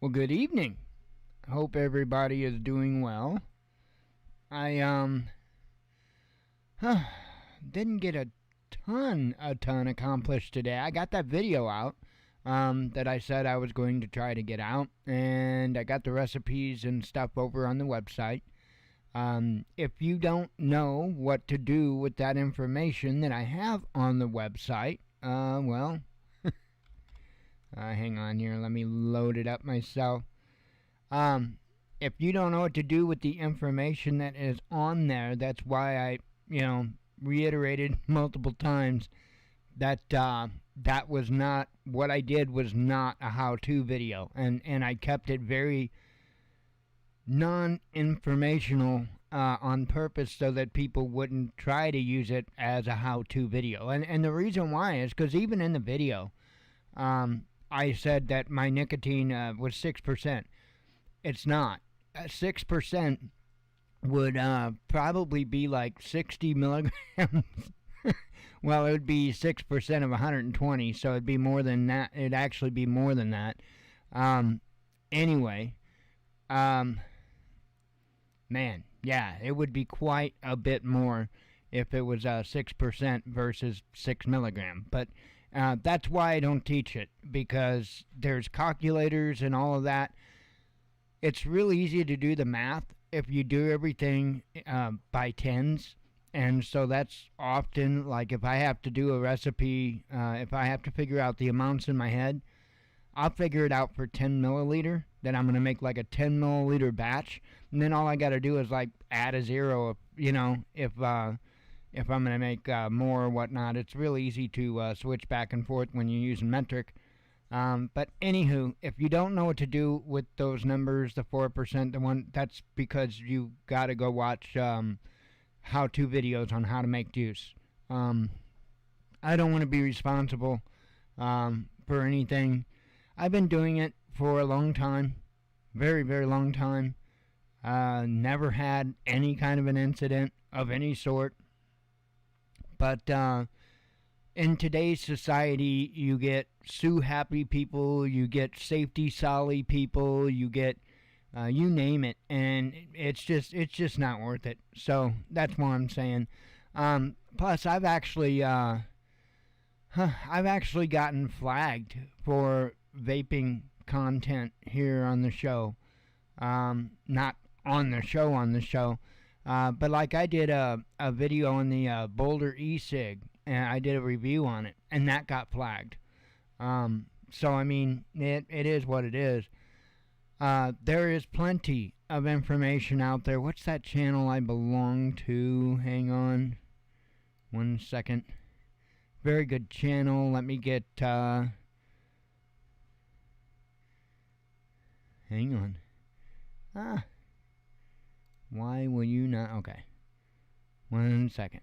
Well, good evening. Hope everybody is doing well. I didn't get a ton accomplished today. I got that video out that I said I was going to try to get out, and I got the recipes and stuff over on the website. If you don't know what to do with that information that I have on the website, hang on here. Let me load it up myself. If you don't know what to do with the information that is on there, that's why I, reiterated multiple times that that was not what I did. Was not a how-to video, and I kept it very non-informational on purpose so that people wouldn't try to use it as a how-to video. And the reason why is because even in the video, I said that my nicotine was 6%. It's not. 6% would probably be like 60 milligrams. Well, it would be 6% of 120, so it'd be more than that. It'd actually be more than that. Anyway, man, yeah, it would be quite a bit more if it was 6% versus 6 milligram. But that's why I don't teach it, because there's calculators and all of that. It's really easy to do the math if you do everything by tens. And so that's often, like, if I have to do a recipe, if I have to figure out the amounts in my head, I'll figure it out for 10 milliliter. Then I'm going to make like a 10 milliliter batch. And then all I got to do is like add a zero, if I'm going to make more or whatnot. It's really easy to switch back and forth when you're using metric. But anywho, if you don't know what to do with those numbers, the 4%, the one, that's because you got to go watch how-to videos on how to make juice. I don't want to be responsible for anything. I've been doing it for a long time, very, very long time. Never had any kind of an incident of any sort. But in today's society, you get sue-happy people, you get safety-solly people, you get you name it, and it's just not worth it. So that's what I'm saying. Plus, I've actually gotten flagged for vaping content here on the show. Not on the show. But like I did a video on the Boulder e-cig, and I did a review on it, and that got flagged. So I mean, it is what it is. There is plenty of information out there. What's that channel I belong to? Hang on 1 second. Very good channel. Let me get hang on. Why will you not? Okay. 1 second.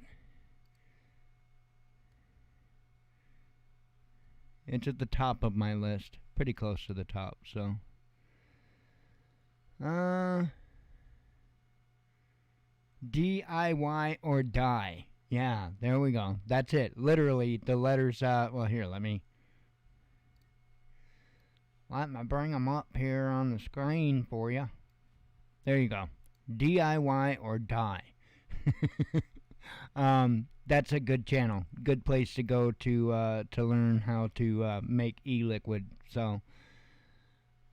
It's at the top of my list. Pretty close to the top, so. DIY or die. Yeah, there we go. That's it. Literally, the letters, well, here, let me bring them up here on the screen for you. There you go. DIY or die. That's a good channel. Good place to go to learn how to make e-liquid. So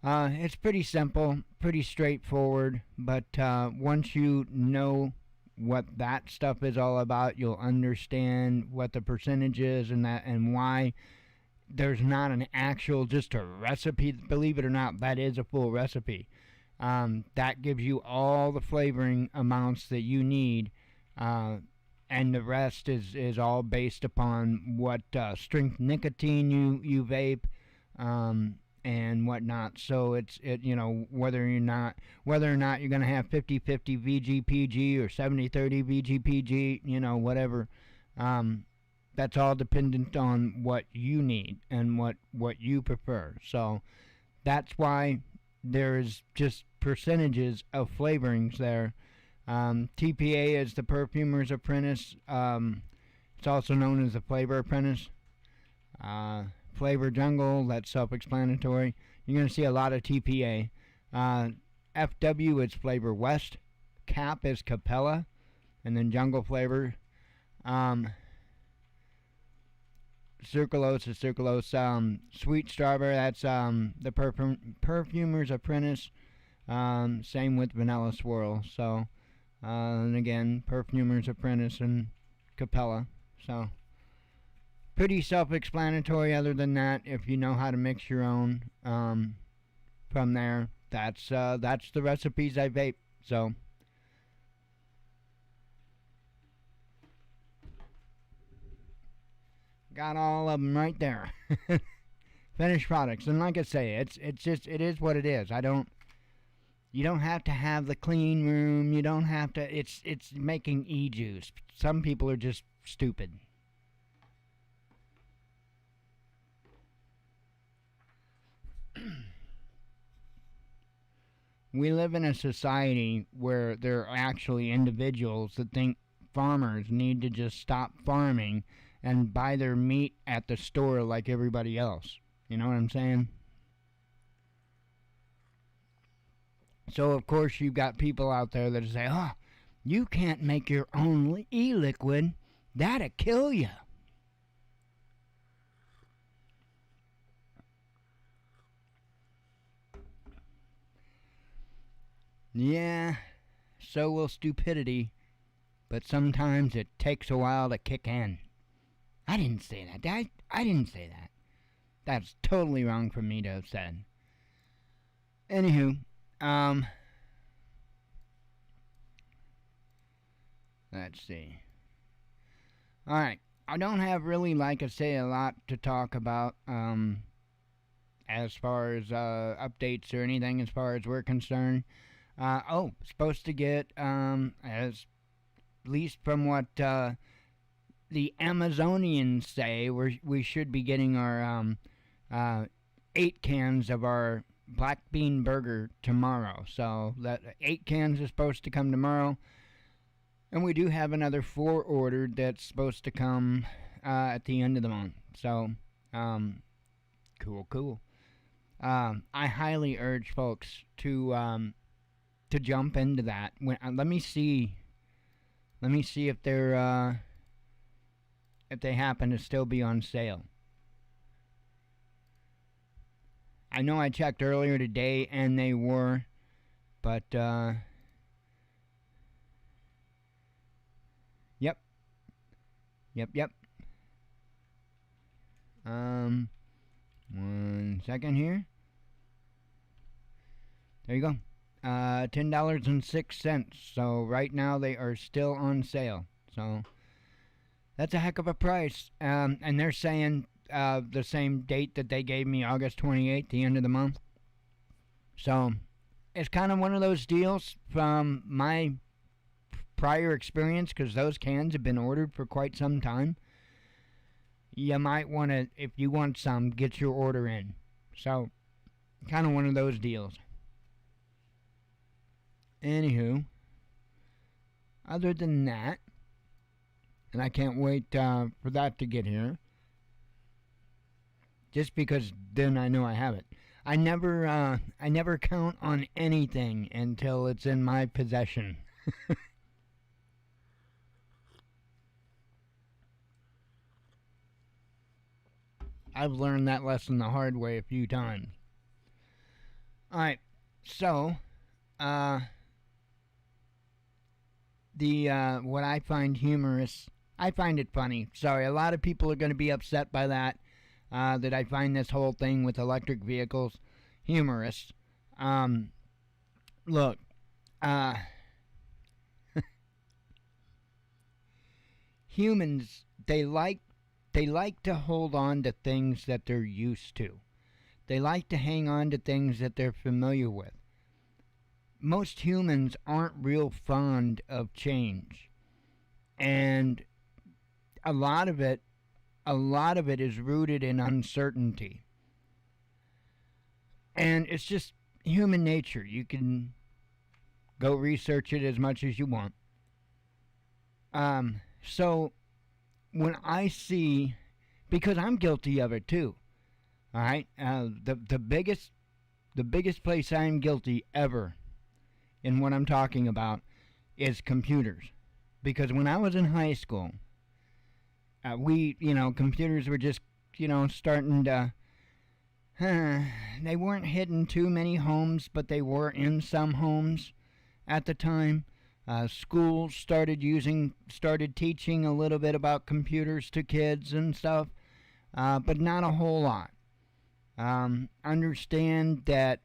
it's pretty simple, pretty straightforward. But once you know what that stuff is all about, you'll understand what the percentage is and why there's not an actual just a recipe. Believe it or not, that is a full recipe. That gives you all the flavoring amounts that you need, and the rest is all based upon what strength nicotine you vape, and whatnot. So it's whether or not you're gonna have 50-50 VGPG or 70-30 VGPG, whatever. That's all dependent on what you need and what you prefer. So that's why there's just percentages of flavorings there. TPA is the Perfumer's Apprentice. It's also known as the Flavor Apprentice. flavor jungle. That's self-explanatory. You're going to see a lot of TPA. FW is flavor west. Cap is Capella. And then jungle flavor. Sucralose is sucralose. Sweet strawberry, that's the perfumer's apprentice. Same with vanilla swirl. So, and again, perfumer's apprentice and Capella. So, pretty self-explanatory. Other than that, if you know how to mix your own, from there, that's the recipes I vape. So. Got all of them right there. Finished products. And like I say, it is what it is. You don't have to have the clean room. You don't have to, it's making e-juice. Some people are just stupid. We live in a society where there are actually individuals that think farmers need to just stop farming and buy their meat at the store like everybody else. You know what I'm saying? So, of course, you've got people out there that say, oh, you can't make your own e-liquid. That'll kill you. Yeah, so will stupidity, but sometimes it takes a while to kick in. I didn't say that. I didn't say that. That's totally wrong for me to have said. Anywho, let's see. Alright, I don't have really, like I say, a lot to talk about, as far as, updates or anything as far as we're concerned. Supposed to get, as least from what, the Amazonians say, we should be getting our 8 cans of our black bean burger tomorrow. So that 8 cans is supposed to come tomorrow, and we do have another 4 ordered that's supposed to come at the end of the month. So cool. I highly urge folks to jump into that. Let me see if they're if they happen to still be on sale. I know I checked earlier today and they were, but yep. 1 second here. There you go. $10.06. So right now they are still on sale. So that's a heck of a price. And they're saying the same date that they gave me, August 28th, the end of the month. So it's kind of one of those deals from my prior experience, because those cans have been ordered for quite some time. You might want to, if you want some, get your order in. So kind of one of those deals. Anywho, other than that, and I can't wait for that to get here, just because then I know I have it. I never count on anything until it's in my possession. I've learned that lesson the hard way a few times. Alright, so what I find humorous, I find it funny. Sorry, a lot of people are going to be upset by that. That I find this whole thing with electric vehicles humorous. Look, humans, they like to hold on to things that they're used to. They like to hang on to things that they're familiar with. Most humans aren't real fond of change. And a lot of it is rooted in uncertainty. And it's just human nature. You can go research it as much as you want. So when I see, because I'm guilty of it too. All right, the biggest place I am guilty ever in what I'm talking about is computers, because when I was in high school, computers were just starting to. They weren't hitting too many homes, but they were in some homes at the time. Schools started teaching a little bit about computers to kids and stuff, but not a whole lot. Understand that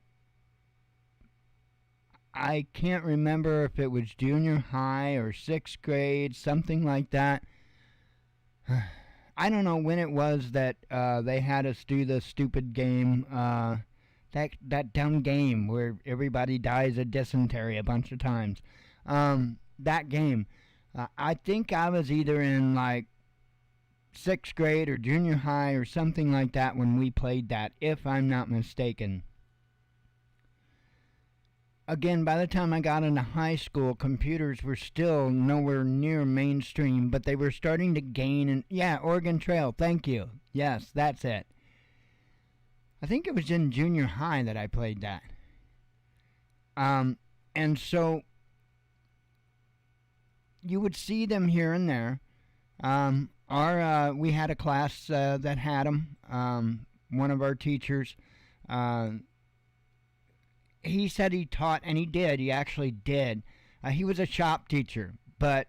I can't remember if it was junior high or sixth grade, something like that. I don't know when it was that they had us do the stupid game, that dumb game where everybody dies of dysentery a bunch of times. That game. I think I was either in like sixth grade or junior high or something like that when we played that, if I'm not mistaken. Again, by the time I got into high school, computers were still nowhere near mainstream, but they were starting to gain. And yeah, Oregon Trail, thank you. Yes, that's it. I think it was in junior high that I played that. And so you would see them here and there. We had a class that had them. One of our teachers. He said he taught, and he did. He actually did. He was a shop teacher, but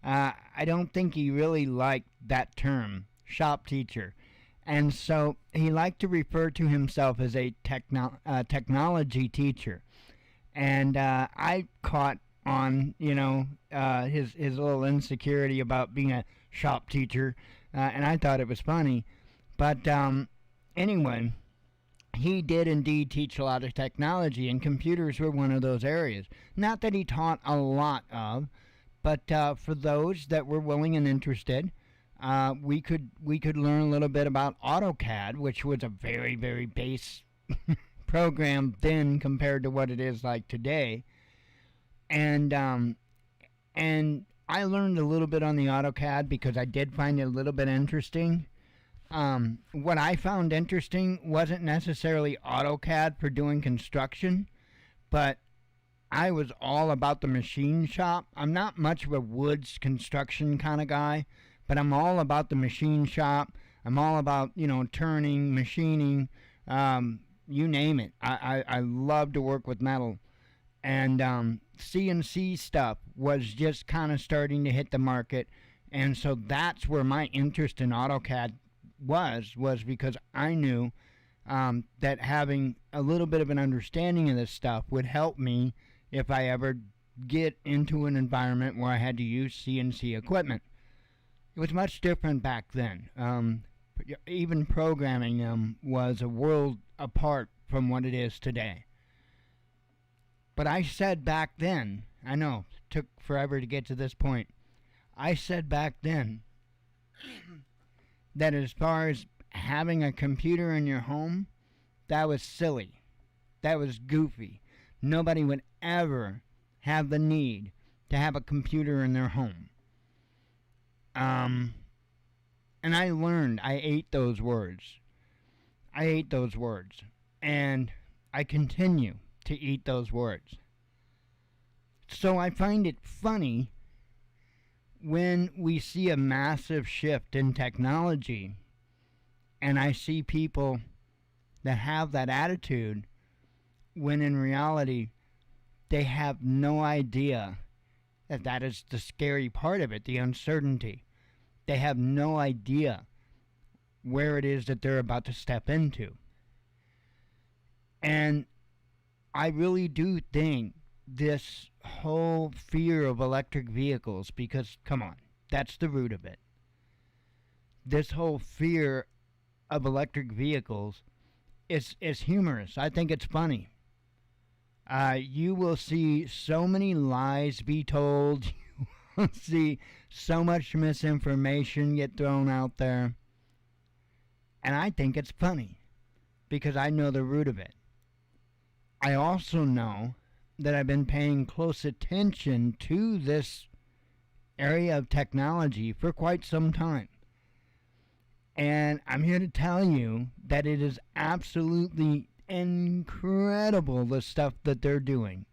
I don't think he really liked that term, shop teacher. And so he liked to refer to himself as a technology teacher. And I caught on, his little insecurity about being a shop teacher, and I thought it was funny. But anyway, he did indeed teach a lot of technology, and computers were one of those areas. Not that he taught a lot of, but for those that were willing and interested, we could learn a little bit about AutoCAD, which was a very, very base program then compared to what it is like today. And I learned a little bit on the AutoCAD because I did find it a little bit interesting. What I found interesting wasn't necessarily AutoCAD for doing construction, but I was all about the machine shop. I'm not much of a woods construction kind of guy, but I'm all about the machine shop. I'm all about, turning, machining, you name it. I love to work with metal. And CNC stuff was just kind of starting to hit the market. And so that's where my interest in AutoCAD was because I knew that having a little bit of an understanding of this stuff would help me if I ever get into an environment where I had to use CNC equipment. It was much different back then. Even programming them was a world apart from what it is today. But I said back then, I know, it took forever to get to this point. I said back then that as far as having a computer in your home, that was silly. That was goofy. Nobody would ever have the need to have a computer in their home. And I learned, I ate those words. And I continue to eat those words. So I find it funny when we see a massive shift in technology and I see people that have that attitude when in reality they have no idea that that is the scary part of it, the uncertainty. They have no idea where it is that they're about to step into. And I really do think this whole fear of electric vehicles, because, come on, that's the root of it. This whole fear of electric vehicles is humorous. I think it's funny. You will see so many lies be told. You will see so much misinformation get thrown out there. And I think it's funny because I know the root of it. I also know that I've been paying close attention to this area of technology for quite some time. And I'm here to tell you that it is absolutely incredible the stuff that they're doing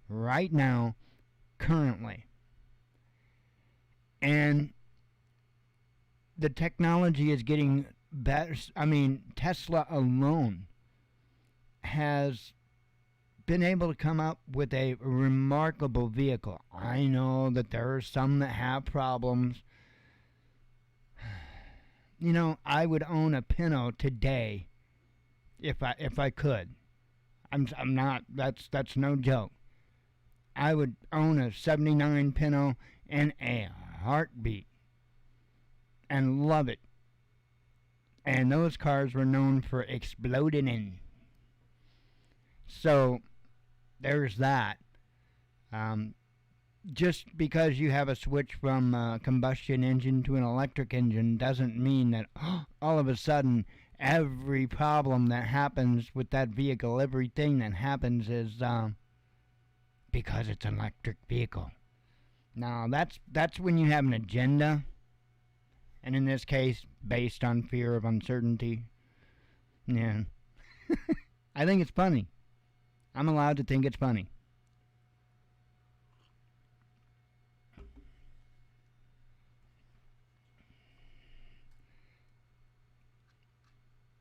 right now, currently. And the technology is getting better. I mean, Tesla alone has been able to come up with a remarkable vehicle. I know that there are some that have problems. You know, I would own a Pinto today if I could. I'm not. That's no joke. I would own a '79 Pinto in a heartbeat and love it. And those cars were known for exploding in. So there's that. Just because you have a switch from a combustion engine to an electric engine doesn't mean that all of a sudden every problem that happens with that vehicle, everything that happens is because it's an electric vehicle. Now that's when you have an agenda, and in this case, based on fear of uncertainty. Yeah, I think it's funny. I'm allowed to think it's funny.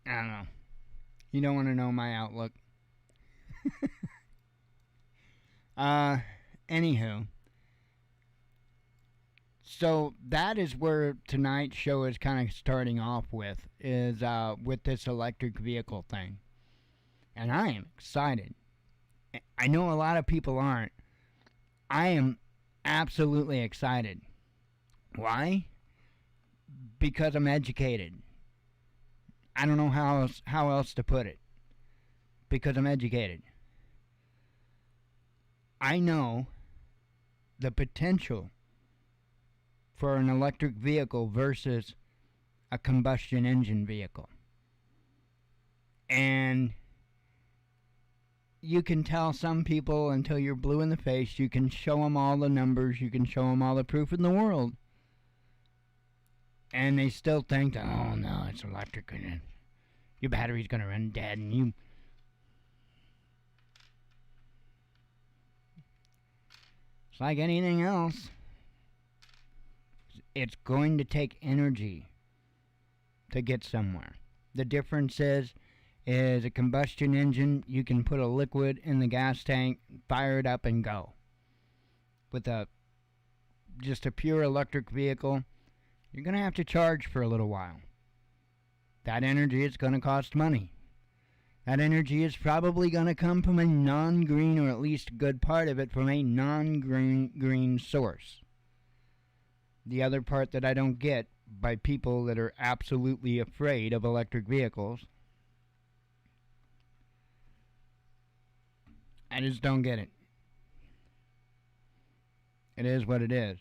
I don't know. You don't want to know my outlook. Anywho. So that is where tonight's show is kind of starting off with, is with this electric vehicle thing. And I am excited. I know a lot of people aren't. I am absolutely excited. Why? Because I'm educated. I don't know how else to put it. Because I'm educated. I know the potential for an electric vehicle versus a combustion engine vehicle. And you can tell some people until you're blue in the face. You can show them all the numbers. You can show them all the proof in the world. And they still think, oh no, it's electric and your battery's going to run dead and you... It's like anything else. It's going to take energy to get somewhere. The difference is a combustion engine, you can put a liquid in the gas tank, fire it up and go. With just a pure electric vehicle, you're going to have to charge for a little while. That energy is going to cost money. That energy is probably going to come from a non-green, or at least a good part of it from a non-green source. The other part that I don't get by people that are absolutely afraid of electric vehicles, I just don't get it. It is what it is.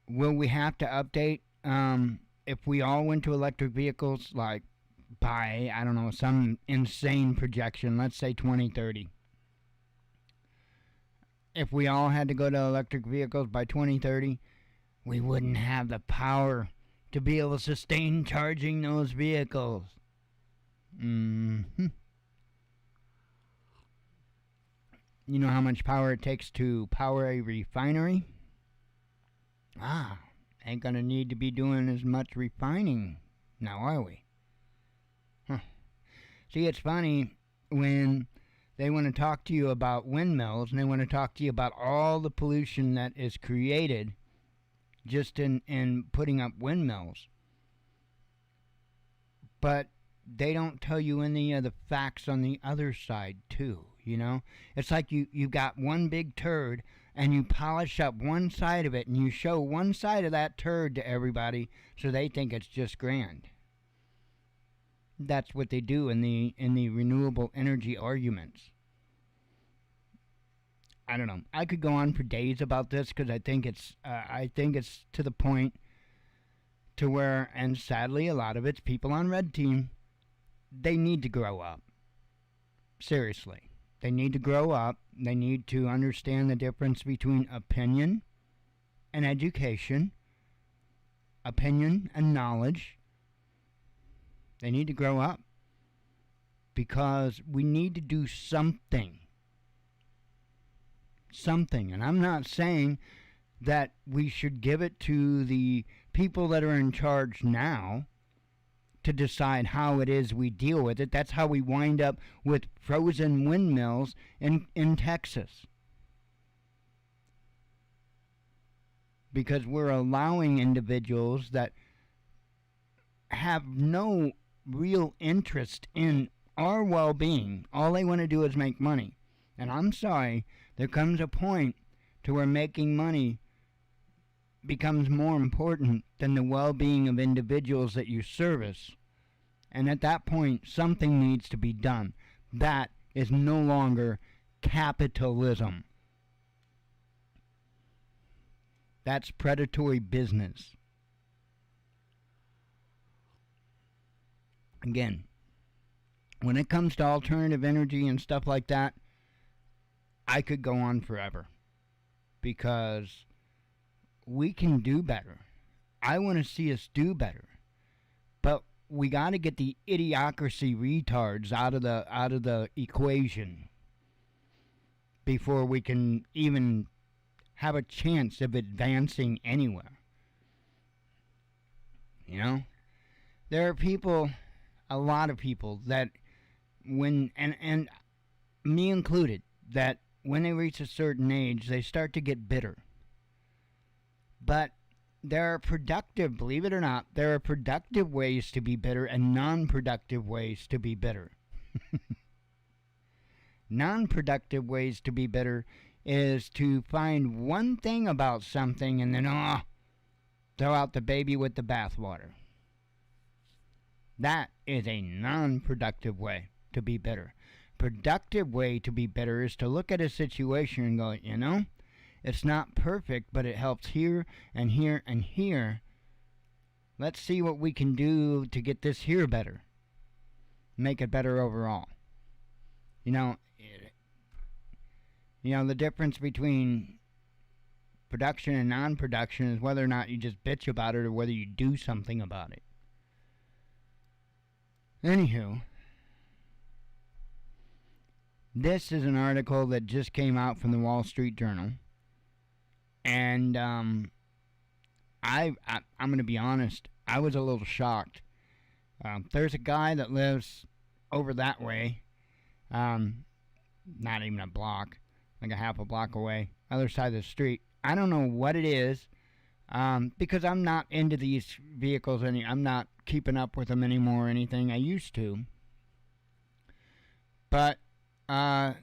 Will we have to update if we all went to electric vehicles, like by, I don't know, some insane projection, let's say 2030. If we all had to go to electric vehicles by 2030, we wouldn't have the power to be able to sustain charging those vehicles. Mm-hmm. You know how much power it takes to power a refinery? Ain't gonna need to be doing as much refining now, are we? See, it's funny when they want to talk to you about windmills and they want to talk to you about all the pollution that is created just in putting up windmills. But they don't tell you any of the facts on the other side, too, you know? It's like you got one big turd and you polish up one side of it and you show one side of that turd to everybody so they think it's just grand. That's what they do in the renewable energy arguments. I don't know. I could go on for days about this because I think it's to the point to where, and sadly, a lot of it's people on Red Team. They need to grow up. Seriously, they need to grow up. They need to understand the difference between opinion and education, opinion and knowledge, They need to grow up because we need to do something. Something. And I'm not saying that we should give it to the people that are in charge now to decide how it is we deal with it. That's how we wind up with frozen windmills in Texas. Because we're allowing individuals that have no real interest in our well-being. All they want to do is make money. And I'm sorry, there comes a point to where making money becomes more important than the well-being of individuals that you service. And at that point, something needs to be done. That is no longer capitalism. That's predatory business. Again, when it comes to alternative energy and stuff like that, I could go on forever because we can do better. I want to see us do better. But we got to get the idiocracy retards out of the equation before we can even have a chance of advancing anywhere. You know? There are people, a lot of people that and me included, that when they reach a certain age, they start to get bitter. But there are productive, believe it or not, there are productive ways to be bitter and non-productive ways to be bitter. Non-productive ways to be bitter is to find one thing about something and then, throw out the baby with the bathwater. That is a non-productive way to be bitter. Productive way to be bitter is to look at a situation and go, it's not perfect, but it helps here and here and here. Let's see what we can do to get this here better. Make it better overall. The difference between production and non-production is whether or not you just bitch about it or whether you do something about it. Anywho, this is an article that just came out from the Wall Street Journal. And I'm going to be honest, I was a little shocked. There's a guy that lives over that way, not even a block, like a half a block away, other side of the street. I don't know what it is, because I'm not into these vehicles I'm not keeping up with them anymore or anything. I used to. But the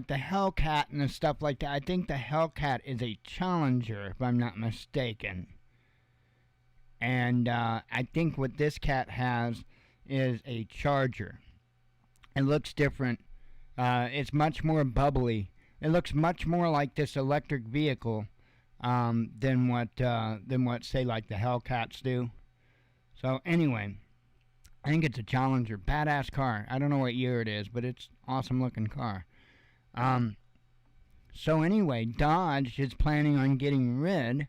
Hellcat and the stuff like that, I think the Hellcat is a Challenger, if I'm not mistaken. And I think what this cat has is a Charger. It looks different. It's much more bubbly. It looks much more like this electric vehicle than what say like the Hellcats do. So anyway, I think it's a Challenger, badass car. I don't know what year it is, but it's awesome looking car. So anyway, Dodge is planning on getting rid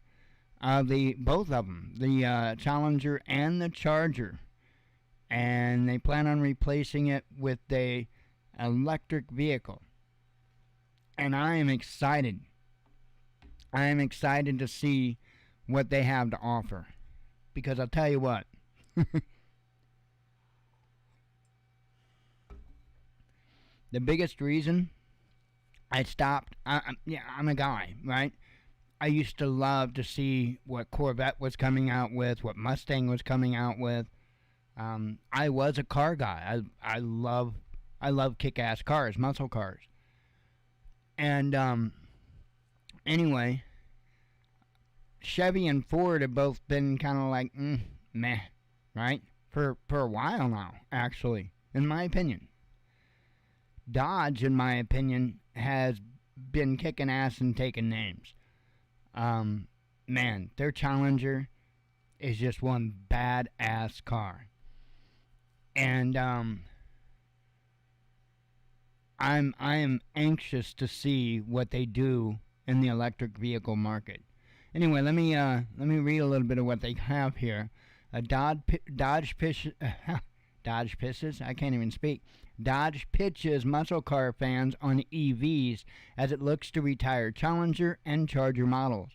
of both of them, the Challenger and the Charger, and they plan on replacing it with a electric vehicle. And I am excited. I am excited to see what they have to offer, because I'll tell you what. The biggest reason I stopped, I'm a guy, right? I used to love to see what Corvette was coming out with, what Mustang was coming out with. I was a car guy. I love kick-ass cars, muscle cars. And anyway, Chevy and Ford have both been kind of like, meh, right? For a while now, actually, in my opinion. Dodge, in my opinion, has been kicking ass and taking names. Man, their Challenger is just one badass car. And I am anxious to see what they do in the electric vehicle market. Anyway, let me read a little bit of what they have here. Dodge Dodge pisses? I can't even speak. Dodge pitches muscle car fans on EVs as it looks to retire Challenger and Charger models.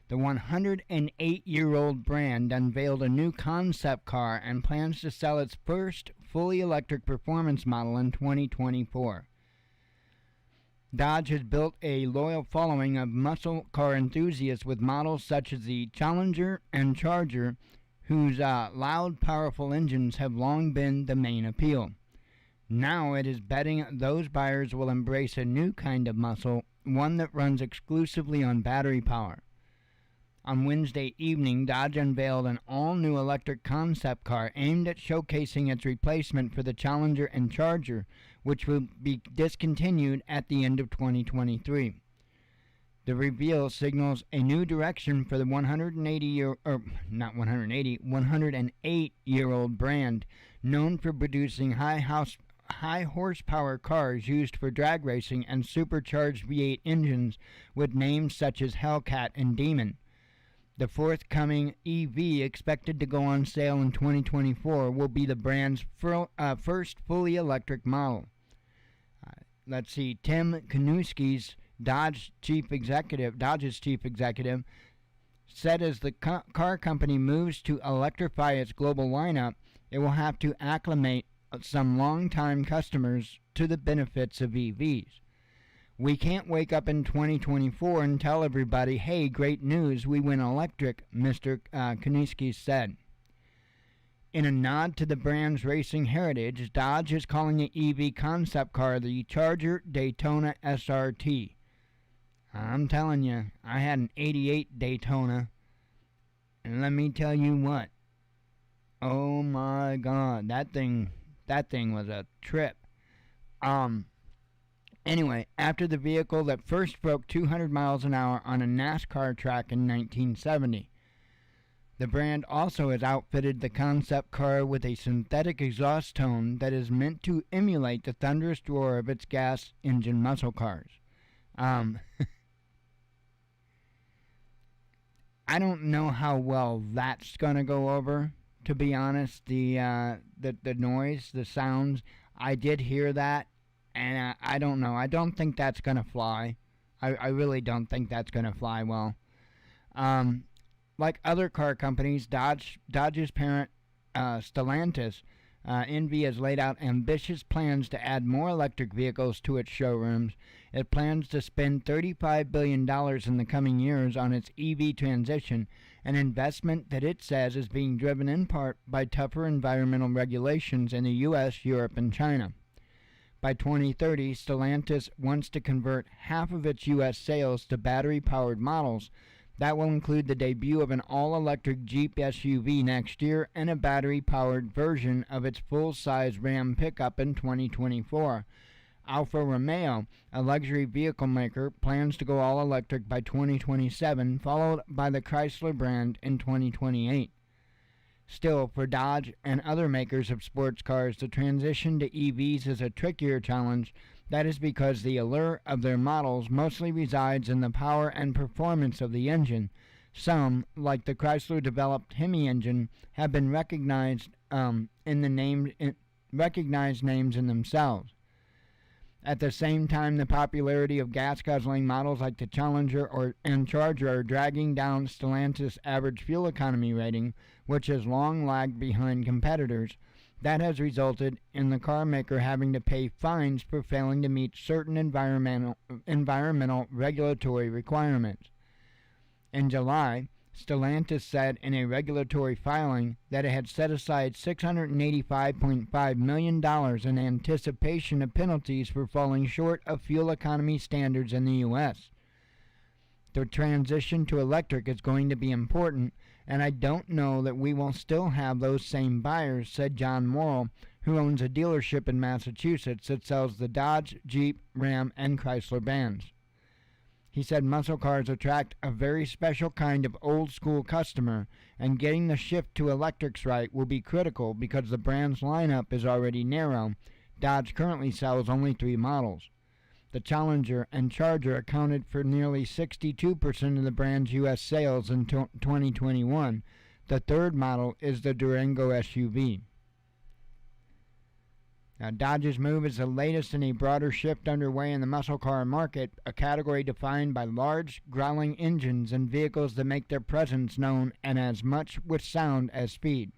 The 108-year-old brand unveiled a new concept car and plans to sell its first fully electric performance model in 2024. Dodge has built a loyal following of muscle car enthusiasts with models such as the Challenger and Charger, whose loud, powerful engines have long been the main appeal. Now it is betting those buyers will embrace a new kind of muscle, one that runs exclusively on battery power. On Wednesday evening, Dodge unveiled an all-new electric concept car aimed at showcasing its replacement for the Challenger and Charger, which will be discontinued at the end of 2023. The reveal signals a new direction for the 108-year-old brand, known for producing high horsepower cars used for drag racing and supercharged V8 engines with names such as Hellcat and Demon. The forthcoming EV, expected to go on sale in 2024, will be the brand's first fully electric model. Let's see, Tim Knuskes, Dodge's chief executive, said as the car company moves to electrify its global lineup, it will have to acclimate some long-time customers to the benefits of EVs. We can't wake up in 2024 and tell everybody, hey, great news, we went electric, Mr. Knuskes said. In a nod to the brand's racing heritage, Dodge is calling the EV concept car the Charger Daytona SRT. I'm telling you, I had an 88 Daytona, and let me tell you what. Oh my God, that thing was a trip. Anyway, after the vehicle that first broke 200 miles an hour on a NASCAR track in 1970. The brand also has outfitted the concept car with a synthetic exhaust tone that is meant to emulate the thunderous roar of its gas engine muscle cars. I don't know how well that's going to go over, to be honest. The noise, the sounds, I did hear that, and I don't know. I don't think that's going to fly. I really don't think that's going to fly well. Like other car companies, Dodge's parent, Stellantis, Envy has laid out ambitious plans to add more electric vehicles to its showrooms. It plans to spend $35 billion in the coming years on its EV transition, an investment that it says is being driven in part by tougher environmental regulations in the U.S., Europe, and China. By 2030, Stellantis wants to convert half of its U.S. sales to battery-powered models. That will include the debut of an all-electric Jeep SUV next year and a battery-powered version of its full-size Ram pickup in 2024. Alfa Romeo, a luxury vehicle maker, plans to go all-electric by 2027, followed by the Chrysler brand in 2028. Still, for Dodge and other makers of sports cars, the transition to EVs is a trickier challenge. That is because the allure of their models mostly resides in the power and performance of the engine. Some, like the Chrysler-developed Hemi engine, have been recognized recognized names in themselves. At the same time, the popularity of gas-guzzling models like the Challenger and Charger are dragging down Stellantis' average fuel economy rating, which has long lagged behind competitors. That has resulted in the car maker having to pay fines for failing to meet certain environmental regulatory requirements. In July, Stellantis said in a regulatory filing that it had set aside $685.5 million in anticipation of penalties for falling short of fuel economy standards in the U.S. The transition to electric is going to be important, and I don't know that we will still have those same buyers, said John Morrill, who owns a dealership in Massachusetts that sells the Dodge, Jeep, Ram, and Chrysler brands. He said muscle cars attract a very special kind of old-school customer, and getting the shift to electrics right will be critical because the brand's lineup is already narrow. Dodge currently sells only 3 models. The Challenger and Charger accounted for nearly 62% of the brand's U.S. sales in 2021. The third model is the Durango SUV. Now, Dodge's move is the latest in a broader shift underway in the muscle car market, a category defined by large, growling engines and vehicles that make their presence known and as much with sound as speed.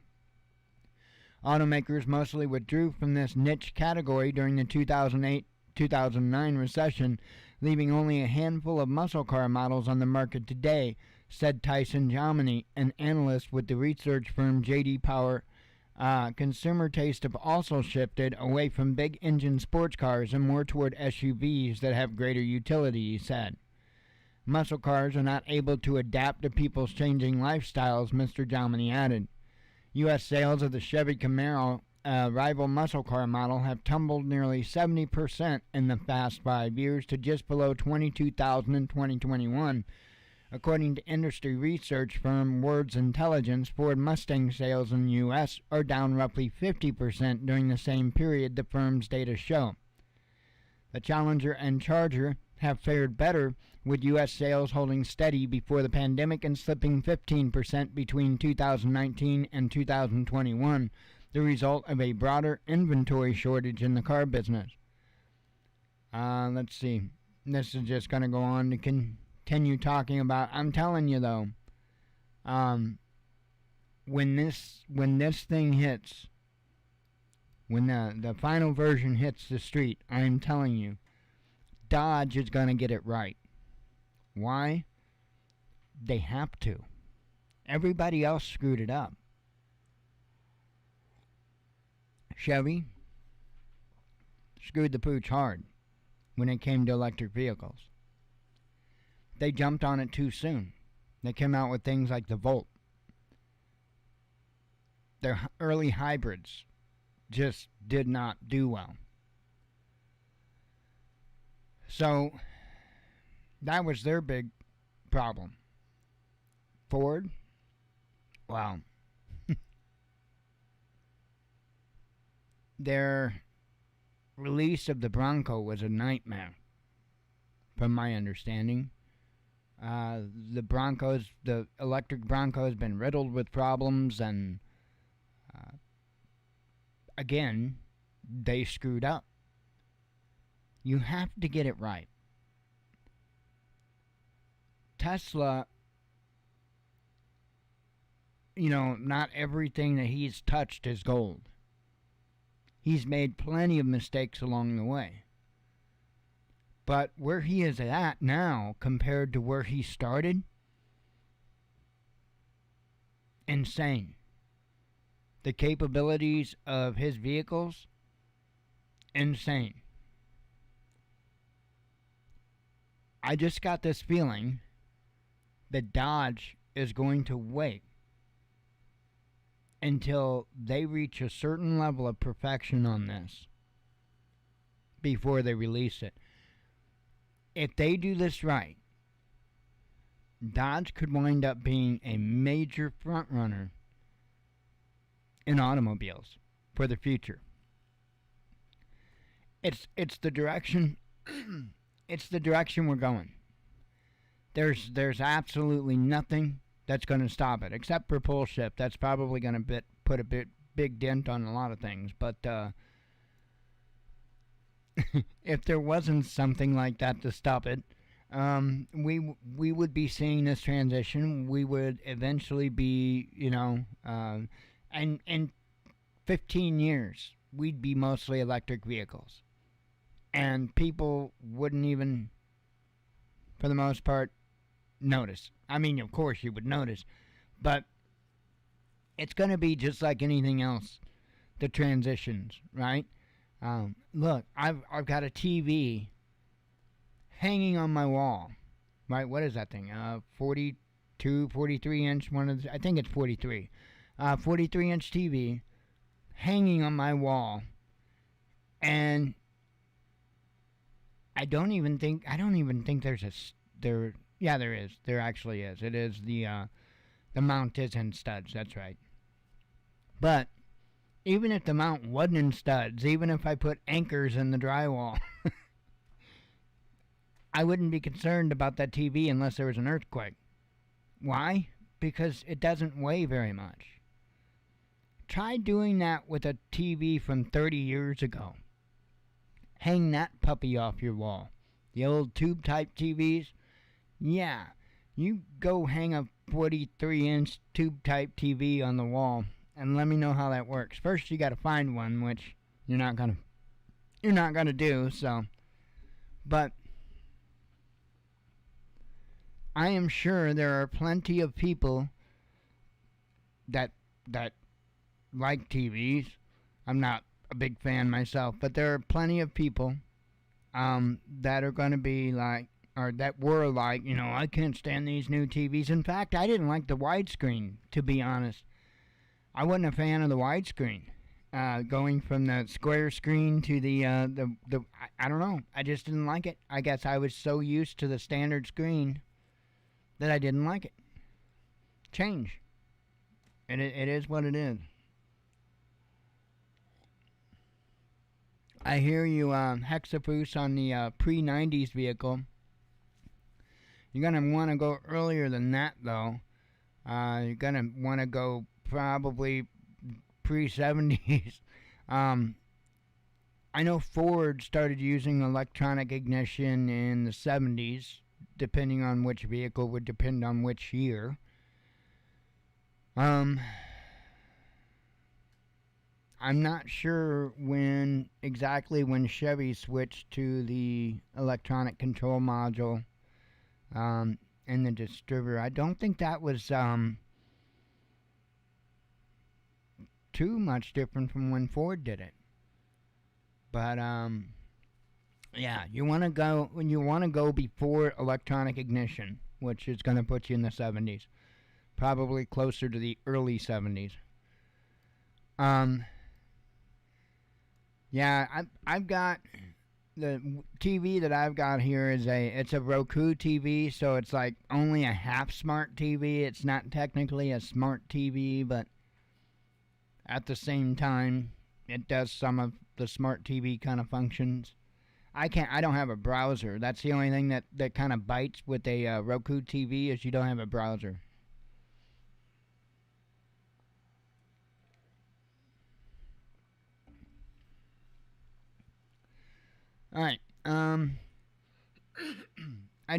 Automakers mostly withdrew from this niche category during the 2008-2009 recession, leaving only a handful of muscle car models on the market today, said Tyson Jominy, an analyst with the research firm J.D. Power. Consumer tastes have also shifted away from big engine sports cars and more toward SUVs that have greater utility, he said. Muscle cars are not able to adapt to people's changing lifestyles, Mr. Jominy added. U.S. sales of the Chevy Camaro, rival muscle car model, have tumbled nearly 70% in the past 5 years to just below 22,000 in 2021. According to industry research firm Words Intelligence, Ford Mustang sales in the U.S. are down roughly 50% during the same period, the firm's data show. The Challenger and Charger have fared better, with U.S. sales holding steady before the pandemic and slipping 15% between 2019 and 2021, the result of a broader inventory shortage in the car business. Let's see. This is just going to go on to continue talking about. I'm telling you though, when this thing hits, when the final version hits the street, I'm telling you, Dodge is going to get it right. Why? They have to. Everybody else screwed it up. Chevy screwed the pooch hard when it came to electric vehicles. They jumped on it too soon. They came out with things like the Volt. Their early hybrids just did not do well. So that was their big problem. Ford, wow. Their release of the Bronco was a nightmare, from my understanding. The electric Bronco has been riddled with problems, and again, they screwed up. You have to get it right. Tesla, not everything that he's touched is gold. He's made plenty of mistakes along the way. But where he is at now compared to where he started, insane. The capabilities of his vehicles, insane. I just got this feeling that Dodge is going to wait until they reach a certain level of perfection on this before they release it. If they do this right, Dodge could wind up being a major front runner in automobiles for the future. It's the direction it's the direction we're going. There's absolutely nothing that's going to stop it, except for pull shift. That's probably going to put a big dent on a lot of things. But if there wasn't something like that to stop it, we would be seeing this transition. We would eventually be, and in 15 years, we'd be mostly electric vehicles. And people wouldn't even, for the most part, notice. I mean, of course you would notice, but it's going to be just like anything else, the transitions, right? Look, I've got a TV hanging on my wall, right? What is that thing? 42, 43 inch, I think it's 43. 43 inch TV hanging on my wall, and I don't even think there's there is. There actually is. It is the mount is in studs, that's right. But even if the mount wasn't in studs, even if I put anchors in the drywall, I wouldn't be concerned about that TV unless there was an earthquake. Why? Because it doesn't weigh very much. Try doing that with a TV from 30 years ago. Hang that puppy off your wall. The old tube type TVs, yeah, you go hang a 43-inch tube type TV on the wall and let me know how that works. First, you got to find one, which you're not gonna do. So, but I am sure there are plenty of people that like TVs. I'm not a big fan myself, but there are plenty of people that are going to be like, or that were like, I can't stand these new TVs. In fact, I didn't like the widescreen, to be honest. I wasn't a fan of the widescreen. Going from the square screen to the I don't know. I just didn't like it. I guess I was so used to the standard screen that I didn't like it. Change. And it is what it is. I hear you, Hexafoos, on the pre-90s vehicle. You're going to want to go earlier than that, though. You're going to want to go probably pre-70s. I know Ford started using electronic ignition in the 70s, depending on which vehicle would depend on which year. I'm not sure exactly when Chevy switched to the electronic control module and the distributor. I don't think that was too much different from when Ford did it. But yeah, you want to go before electronic ignition, which is going to put you in the 70s, probably closer to the early 70s. Yeah, I've got the TV that I've got here it's a Roku TV, so it's like only a half smart TV. It's not technically a smart TV, but at the same time, it does some of the smart TV kind of functions. I don't have a browser. That's the only thing that kind of bites with a Roku TV is you don't have a browser. Alright, I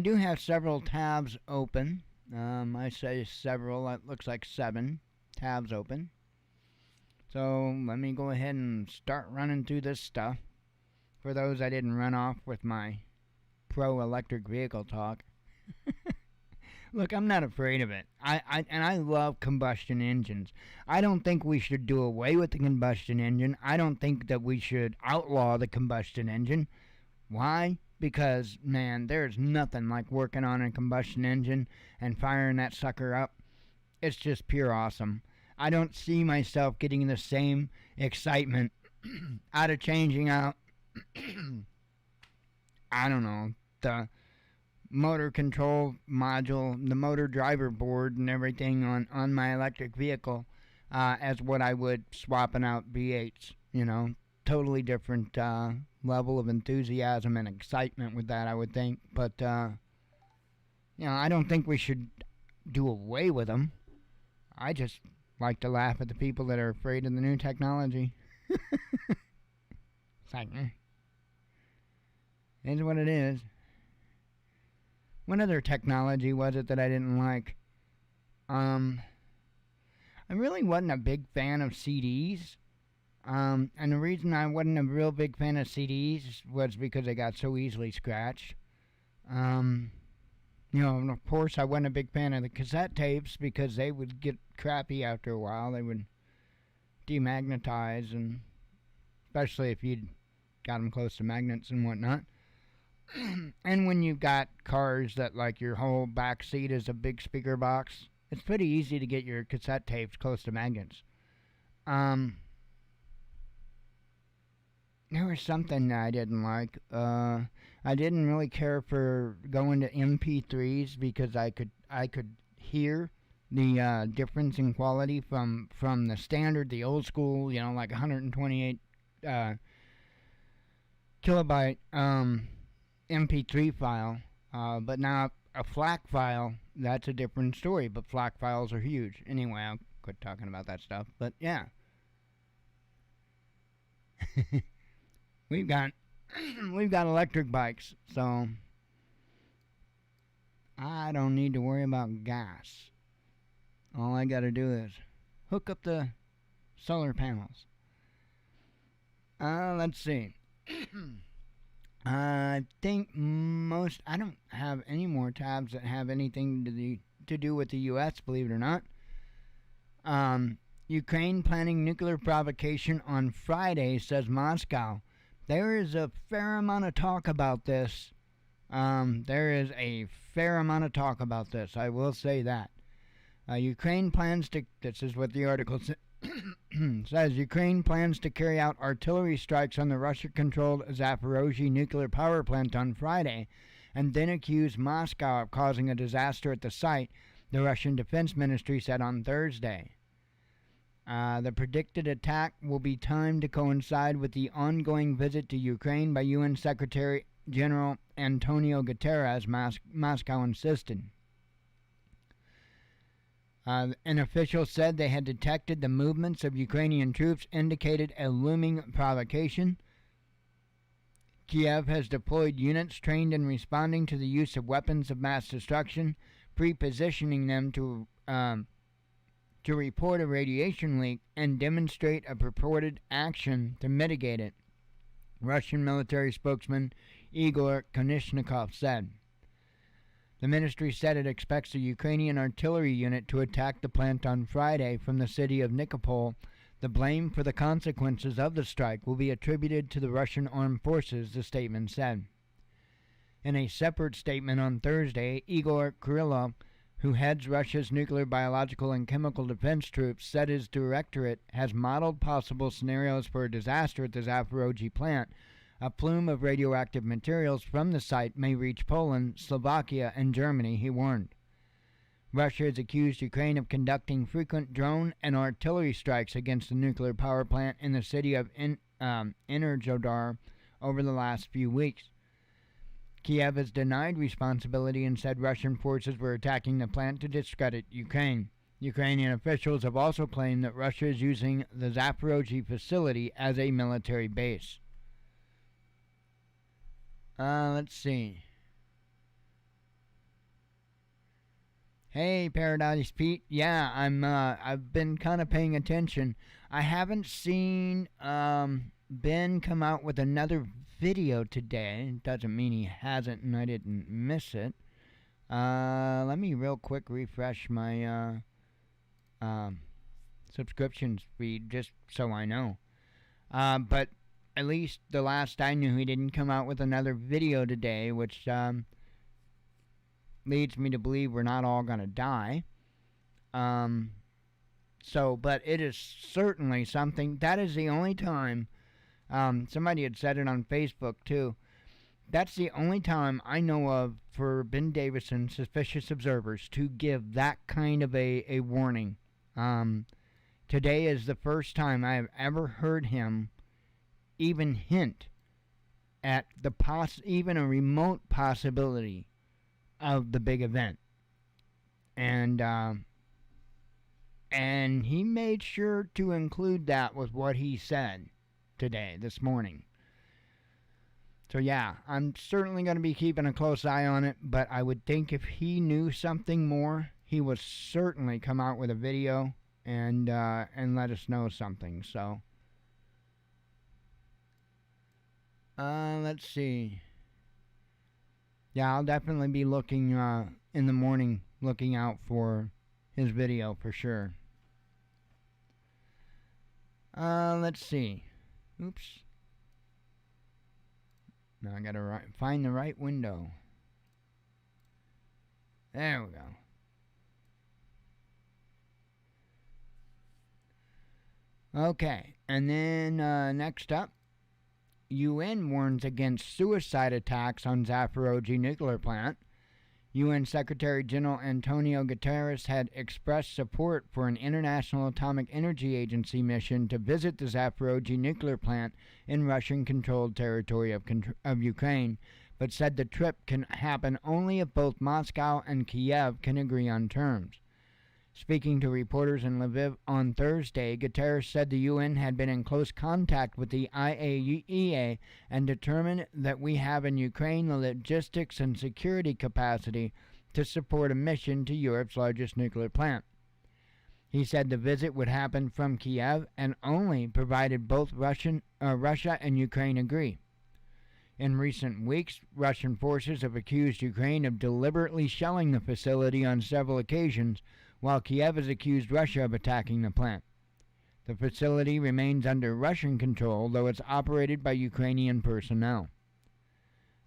do have several tabs open. I say several, it looks like 7 tabs open. So let me go ahead and start running through this stuff. For those I didn't run off with my pro electric vehicle talk. Look, I'm not afraid of it. I love combustion engines. I don't think we should do away with the combustion engine. I don't think that we should outlaw the combustion engine. Why? Because, man, there's nothing like working on a combustion engine and firing that sucker up. It's just pure awesome. I don't see myself getting the same excitement out of changing out, I don't know, the motor control module, the motor driver board and everything on my electric vehicle as what I would swapping out V8s, Totally different level of enthusiasm and excitement with that, I would think. But, I don't think we should do away with them. I just like to laugh at the people that are afraid of the new technology. It's like, it is what it is. What other technology was it that I didn't like? I really wasn't a big fan of CDs. And the reason I wasn't a real big fan of CDs was because they got so easily scratched. And of course I wasn't a big fan of the cassette tapes because they would get crappy after a while. They would demagnetize, and especially if you'd got them close to magnets and whatnot. And when you've got cars that like your whole back seat is a big speaker box, it's pretty easy to get your cassette tapes close to magnets. There was something that I didn't like. I didn't really care for going to MP3s because I could hear the difference in quality from the standard, the old school, like 128 kilobyte MP3 file. But now a FLAC file, that's a different story. But FLAC files are huge. Anyway, I'll quit talking about that stuff. But yeah. we've got we've got electric bikes, so I don't need to worry about gas. All I got to do is hook up the solar panels. Let's see. I think I don't have any more tabs that have anything to do with the U.S., believe it or not. Ukraine planning nuclear provocation on Friday, says Moscow. There is a fair amount of talk about this. There is a fair amount of talk about this, I will say that. Ukraine plans to, this is what the article says, Ukraine plans to carry out artillery strikes on the Russia-controlled Zaporozhye nuclear power plant on Friday, and then accuse Moscow of causing a disaster at the site, the Russian Defense Ministry said on Thursday. The predicted attack will be timed to coincide with the ongoing visit to Ukraine by UN Secretary General Antonio Guterres, Moscow insisted. An official said they had detected the movements of Ukrainian troops indicated a looming provocation. Kiev has deployed units trained in responding to the use of weapons of mass destruction, pre-positioning them to report a radiation leak and demonstrate a purported action to mitigate it, Russian military spokesman Igor Konishnikov said. The ministry said it expects a Ukrainian artillery unit to attack the plant on Friday from the city of Nikopol. The blame for the consequences of the strike will be attributed to the Russian armed forces, the statement said. In a separate statement on Thursday, Igor Kirillov, who heads Russia's nuclear, biological, and chemical defense troops, said his directorate has modeled possible scenarios for a disaster at the Zaporozhye plant. A plume of radioactive materials from the site may reach Poland, Slovakia, and Germany, he warned. Russia has accused Ukraine of conducting frequent drone and artillery strikes against the nuclear power plant in the city of Energodar over the last few weeks. Kiev has denied responsibility and said Russian forces were attacking the plant to discredit Ukraine. Ukrainian officials have also claimed that Russia is using the Zaporozhye facility as a military base. Let's see. Hey, Paradise Pete. Yeah, I've been kind of paying attention. I haven't seen Ben come out with another video today. Doesn't mean he hasn't and I didn't miss it. Let me real quick refresh my subscriptions feed just so I know. But at least the last I knew, he didn't come out with another video today, which leads me to believe we're not all gonna die. But it is certainly something. That is the only time. Somebody had said it on Facebook too. That's the only time I know of for Ben Davison, suspicious observers, to give that kind of a warning. Today is the first time I have ever heard him even hint at the even a remote possibility of the big event. And he made sure to include that with what he said today, this morning. So yeah, I'm certainly going to be keeping a close eye on it, but I would think if he knew something more, he would certainly come out with a video and let us know something. So let's see. Yeah, I'll definitely be looking in the morning, looking out for his video for sure. Let's see. Oops. Now I gotta find the right window. There we go. Okay, and then next up, UN warns against suicide attacks on Zaporozhye nuclear plant. UN Secretary General Antonio Guterres had expressed support for an International Atomic Energy Agency mission to visit the Zaporozhye nuclear plant in Russian-controlled territory of Ukraine, but said the trip can happen only if both Moscow and Kiev can agree on terms. Speaking to reporters in Lviv on Thursday, Guterres said the UN had been in close contact with the IAEA and determined that we have in Ukraine the logistics and security capacity to support a mission to Europe's largest nuclear plant. He said the visit would happen from Kiev and only provided both Russia and Ukraine agree. In recent weeks, Russian forces have accused Ukraine of deliberately shelling the facility on several occasions, while Kiev has accused Russia of attacking the plant. The facility remains under Russian control, though it's operated by Ukrainian personnel.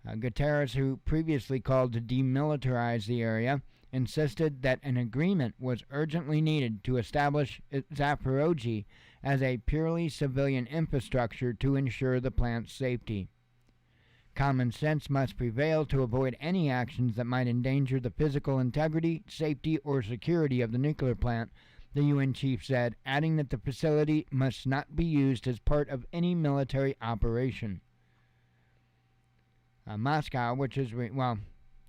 Guterres, who previously called to demilitarize the area, insisted that an agreement was urgently needed to establish Zaporozhye as a purely civilian infrastructure to ensure the plant's safety. Common sense must prevail to avoid any actions that might endanger the physical integrity, safety, or security of the nuclear plant, the UN chief said, adding that the facility must not be used as part of any military operation. Moscow, which is,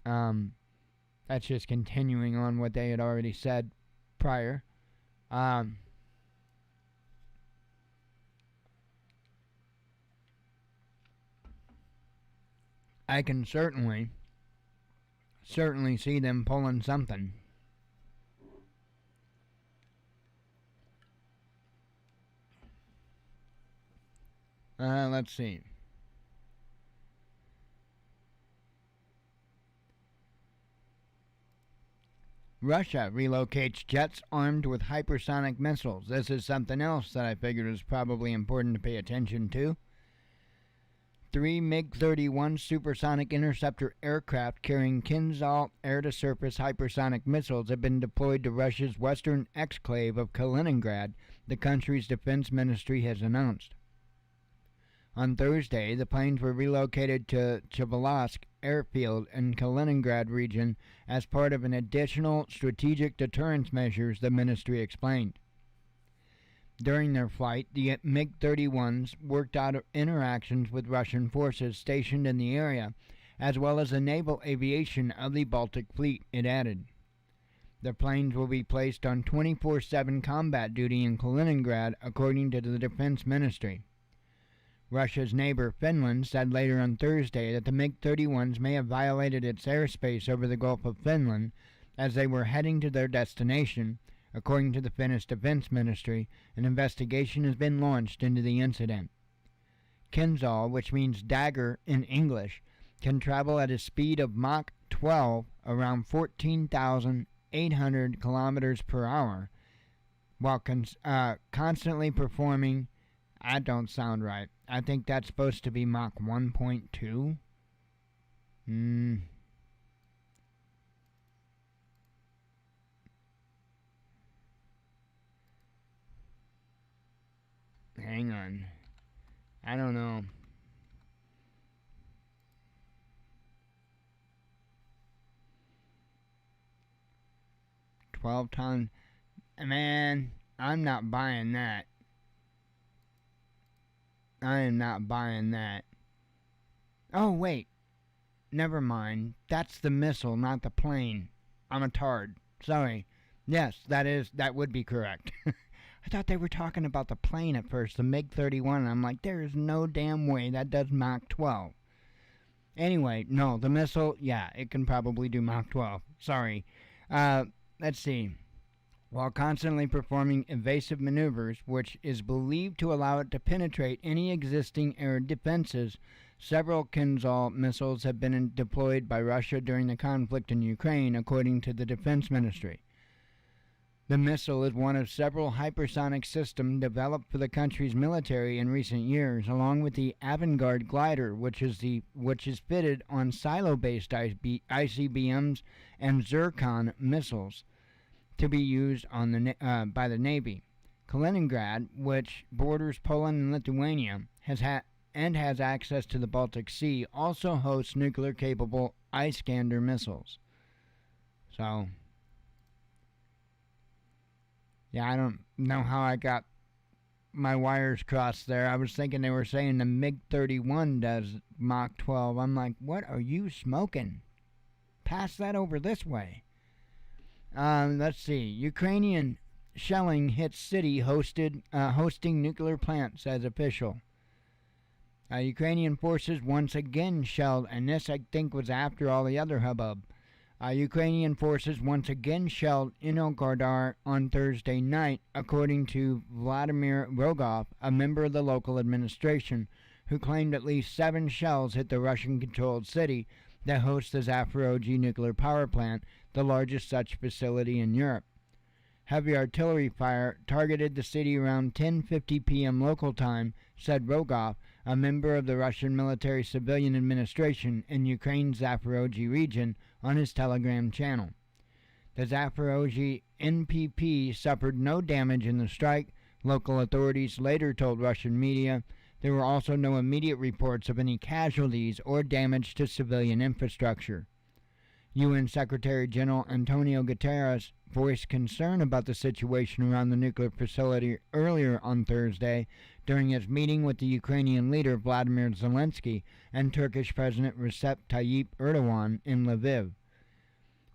that's just continuing on what they had already said prior. I can certainly see them pulling something. Let's see. Russia relocates jets armed with hypersonic missiles. This is something else that I figured was probably important to pay attention to. 3 MiG-31 supersonic interceptor aircraft carrying Kinzhal air-to-surface hypersonic missiles have been deployed to Russia's western exclave of Kaliningrad, the country's defense ministry has announced. On Thursday, the planes were relocated to Chvalovsk airfield in Kaliningrad region as part of an additional strategic deterrence measures, the ministry explained. During their flight, the MiG-31s worked out interactions with Russian forces stationed in the area, as well as the naval aviation of the Baltic Fleet, it added. The planes will be placed on 24/7 combat duty in Kaliningrad, according to the Defense Ministry. Russia's neighbor Finland said later on Thursday that the MiG-31s may have violated its airspace over the Gulf of Finland as they were heading to their destination. According to the Finnish Defense Ministry, an investigation has been launched into the incident. Kinzhal, which means dagger in English, can travel at a speed of Mach 12, around 14,800 kilometers per hour, while constantly performing. That don't sound right. I think that's supposed to be Mach 1.2. Hang on. I don't know. $12. Man, I'm not buying that. I am not buying that. Oh, wait. Never mind. That's the missile, not the plane. I'm a tard. Sorry. Yes, that would be correct. I thought they were talking about the plane at first, the MiG-31, and I'm like, there is no damn way that does Mach 12. Anyway, no, the missile, yeah, it can probably do Mach 12. Sorry. Let's see. While constantly performing evasive maneuvers, which is believed to allow it to penetrate any existing air defenses, several Kinzhal missiles have been deployed by Russia during the conflict in Ukraine, according to the Defense Ministry. The missile is one of several hypersonic systems developed for the country's military in recent years, along with the Avangard glider, which is fitted on silo-based ICBMs and Zircon missiles to be used on by the Navy. Kaliningrad, which borders Poland and Lithuania, has access to the Baltic Sea, also hosts nuclear-capable Iskander missiles. So, yeah, I don't know how I got my wires crossed there. I was thinking they were saying the MiG-31 does Mach 12. I'm like, what are you smoking? Pass that over this way. Let's see. Ukrainian shelling hits city hosting nuclear plant, says official. Ukrainian forces once again shelled, and this I think was after all the other hubbub. Ukrainian forces once again shelled Inogradar on Thursday night, according to Vladimir Rogov, a member of the local administration, who claimed at least 7 shells hit the Russian-controlled city that hosts the Zaporozhye nuclear power plant, the largest such facility in Europe. Heavy artillery fire targeted the city around 10:50 p.m. local time, said Rogov, a member of the Russian Military Civilian Administration in Ukraine's Zaporozhye region, on his Telegram channel. The Zaporozhye NPP suffered no damage in the strike, local authorities later told Russian media. There were also no immediate reports of any casualties or damage to civilian infrastructure. UN Secretary General Antonio Guterres voiced concern about the situation around the nuclear facility earlier on Thursday during his meeting with the Ukrainian leader Vladimir Zelensky and Turkish President Recep Tayyip Erdogan in Lviv.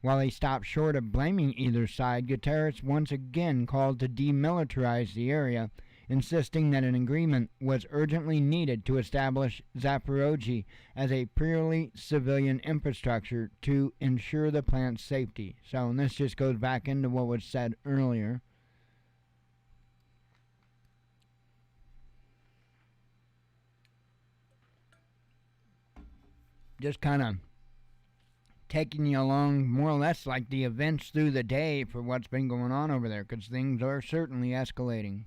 While he stopped short of blaming either side, Guterres once again called to demilitarize the area, insisting that an agreement was urgently needed to establish Zaporozhye as a purely civilian infrastructure to ensure the plant's safety. So, and this just goes back into what was said earlier. Just kind of taking you along more or less like the events through the day for what's been going on over there, because things are certainly escalating.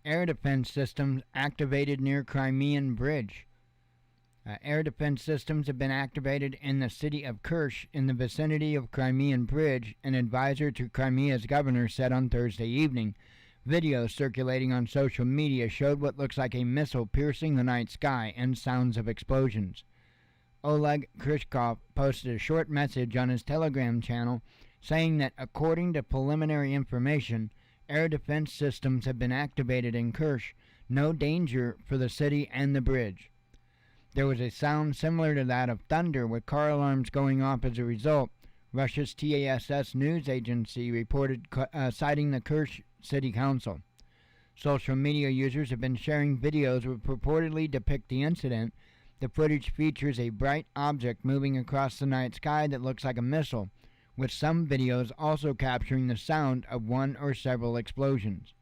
Air defense systems activated near Crimean Bridge. Air defense systems have been activated in the city of Kerch in the vicinity of Crimean Bridge, an advisor to Crimea's governor said on Thursday evening. Videos circulating on social media showed what looks like a missile piercing the night sky and sounds of explosions. Oleg Kryshkov posted a short message on his Telegram channel saying that according to preliminary information, air defense systems have been activated in Kerch, no danger for the city and the bridge. There was a sound similar to that of thunder with car alarms going off as a result, Russia's TASS news agency reported, citing the Kerch City Council. Social media users have been sharing videos which purportedly depict the incident. The footage features a bright object moving across the night sky that looks like a missile, with some videos also capturing the sound of one or several explosions.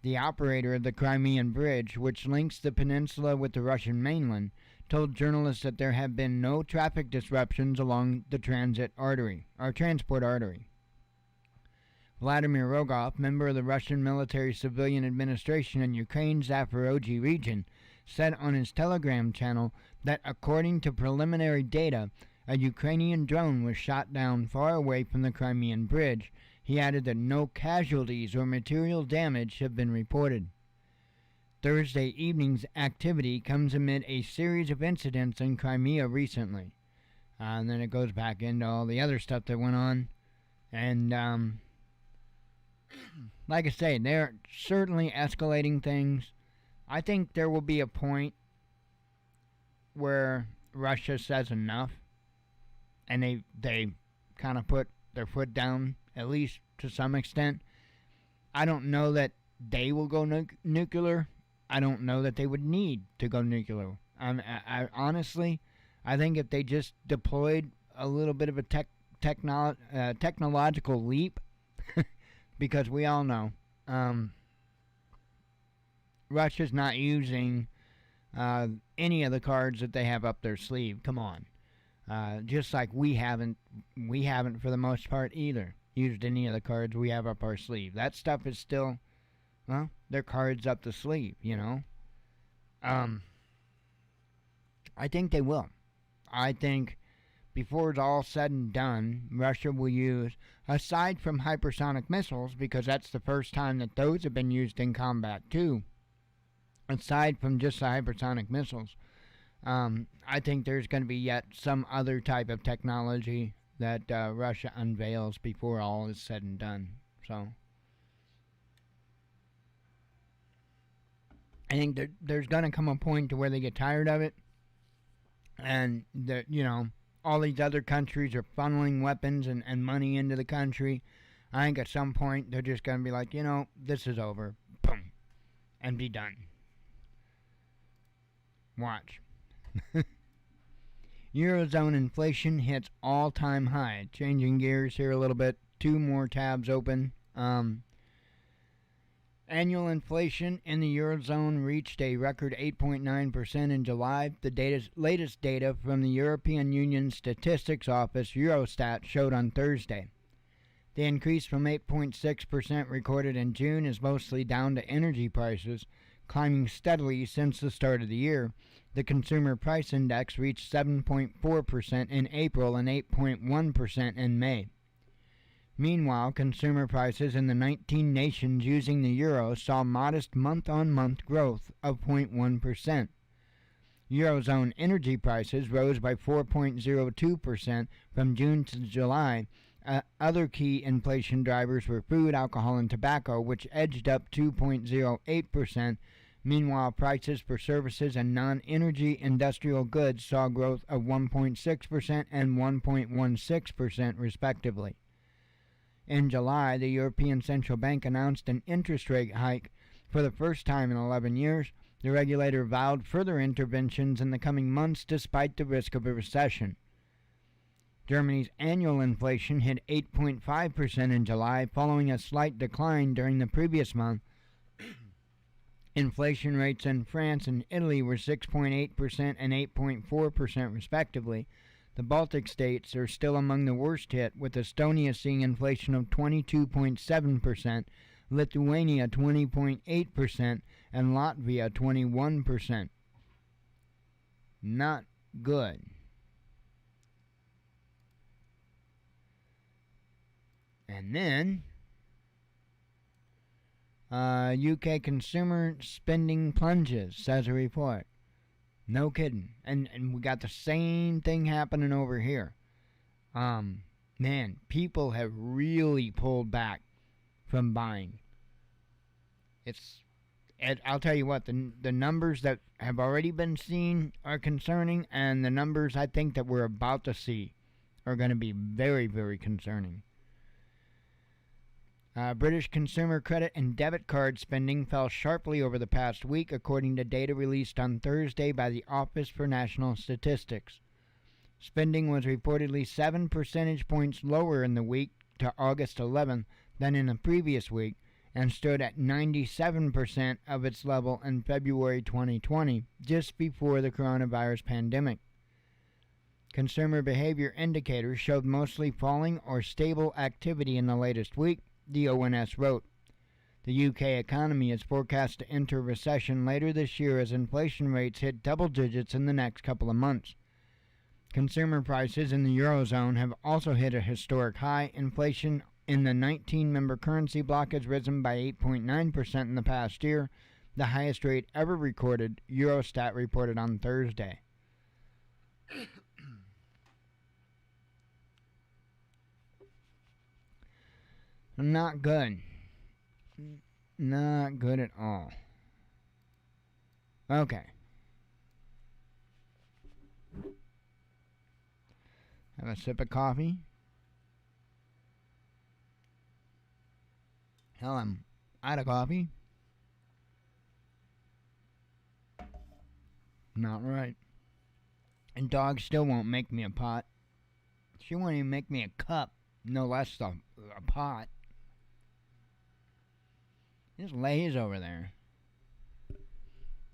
The operator of the Crimean Bridge, which links the peninsula with the Russian mainland, told journalists that there have been no traffic disruptions along the transport artery. Vladimir Rogov, member of the Russian Military Civilian Administration in Ukraine's Zaporozhye region, said on his Telegram channel that according to preliminary data, a Ukrainian drone was shot down far away from the Crimean Bridge. He added that no casualties or material damage have been reported. Thursday evening's activity comes amid a series of incidents in Crimea recently. And then it goes back into all the other stuff that went on. And, like I say, they're certainly escalating things. I think there will be a point where Russia says enough. And they kind of put their foot down, at least to some extent. I don't know that they will go nuclear. I don't know that they would need to go nuclear. I honestly, I think if they just deployed a little bit of a technological leap, because we all know Russia's not using any of the cards that they have up their sleeve. Come on. Just like we haven't for the most part either used any of the cards we have up our sleeve. That stuff is still, well, they're cards up the sleeve, you know. I think they will. I think before it's all said and done, Russia will use, aside from hypersonic missiles, because that's the first time that those have been used in combat too, aside from just the hypersonic missiles, I think there's going to be yet some other type of technology that Russia unveils before all is said and done. So I think there's going to come a point to where they get tired of it, and all these other countries are funneling weapons and money into the country. I think at some point they're just going to be like, this is over. Boom. And be done. Watch. Eurozone inflation hits all-time high. Changing gears here a little bit. Two more tabs open. Annual inflation in the Eurozone reached a record 8.9% in July. The latest data from the European Union Statistics Office, Eurostat, showed on Thursday. The increase from 8.6% recorded in June is mostly down to energy prices, climbing steadily since the start of the year. The Consumer Price Index reached 7.4% in April and 8.1% in May. Meanwhile, consumer prices in the 19 nations using the euro saw modest month-on-month growth of 0.1%. Eurozone energy prices rose by 4.02% from June to July. Other key inflation drivers were food, alcohol, and tobacco, which edged up 2.08%. Meanwhile, prices for services and non-energy industrial goods saw growth of 1.6% and 1.16%, respectively. In July, the European Central Bank announced an interest rate hike for the first time in 11 years. The regulator vowed further interventions in the coming months despite the risk of a recession. Germany's annual inflation hit 8.5% in July, following a slight decline during the previous month. Inflation rates in France and Italy were 6.8% and 8.4%, respectively. The Baltic states are still among the worst hit, with Estonia seeing inflation of 22.7%, Lithuania 20.8%, and Latvia 21%. Not good. And then, UK consumer spending plunges, says a report. No kidding. And we got the same thing happening over here. Man, people have really pulled back from buying. I'll tell you what, the numbers that have already been seen are concerning, and the numbers I think that we're about to see are going to be very, very concerning. British consumer credit and debit card spending fell sharply over the past week, according to data released on Thursday by the Office for National Statistics. Spending was reportedly 7 percentage points lower in the week to August 11th than in the previous week, and stood at 97% of its level in February 2020, just before the coronavirus pandemic. Consumer behavior indicators showed mostly falling or stable activity in the latest week, the ONS wrote. The UK economy is forecast to enter recession later this year as inflation rates hit double digits in the next couple of months. Consumer prices in the Eurozone have also hit a historic high. Inflation in the 19-member currency bloc has risen by 8.9% in the past year, the highest rate ever recorded, Eurostat reported on Thursday. Not good. Not good at all. Okay. Have a sip of coffee. Hell, I'm out of coffee. Not right. And dog still won't make me a pot. She won't even make me a cup, no less a pot. Just lays over there.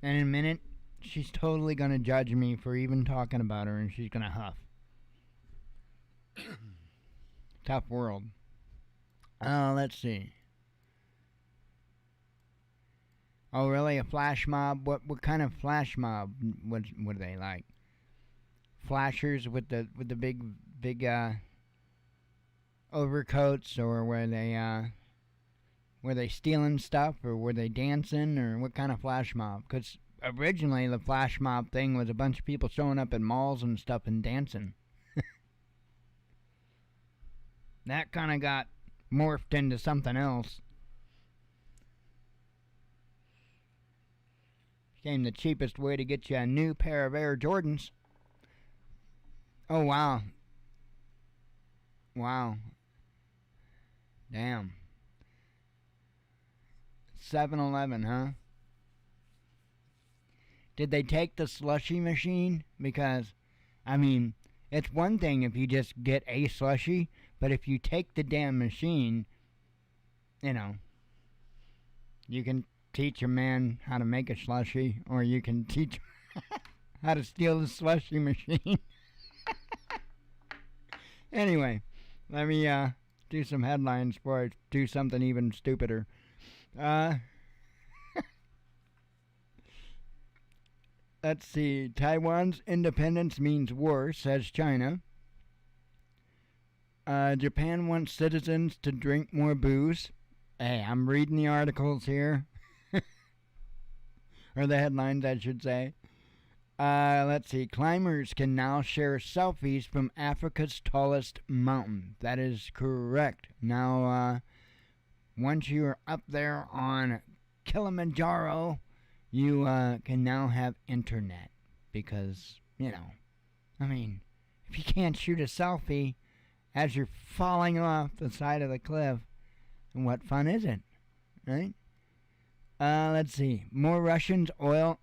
And in a minute, she's totally going to judge me for even talking about her, and she's going to huff. Tough world. Let's see. Oh, really? A flash mob? What kind of flash mob? What are they like? Flashers with the big overcoats, or were they stealing stuff, or were they dancing, or what kind of flash mob? Because originally the flash mob thing was a bunch of people showing up at malls and stuff and dancing. That kind of got morphed into something else. Became the cheapest way to get you a new pair of Air Jordans. Oh, wow. Wow. Damn. 7-Eleven, huh? Did they take the slushy machine? Because, I mean, it's one thing if you just get a slushy, but if you take the damn machine, you know, you can teach a man how to make a slushy, or you can teach how to steal the slushy machine. Anyway, let me do some headlines before I do something even stupider. Uh, let's see. Taiwan's independence means war, says China. Japan wants citizens to drink more booze. Hey, I'm reading the articles here. Or the headlines, I should say. Let's see. Climbers can now share selfies from Africa's tallest mountain. That is correct. Now, once you're up there on Kilimanjaro, you can now have internet. Because, you know, I mean, if you can't shoot a selfie as you're falling off the side of the cliff, what fun is it? Right? Let's see. More Russian oil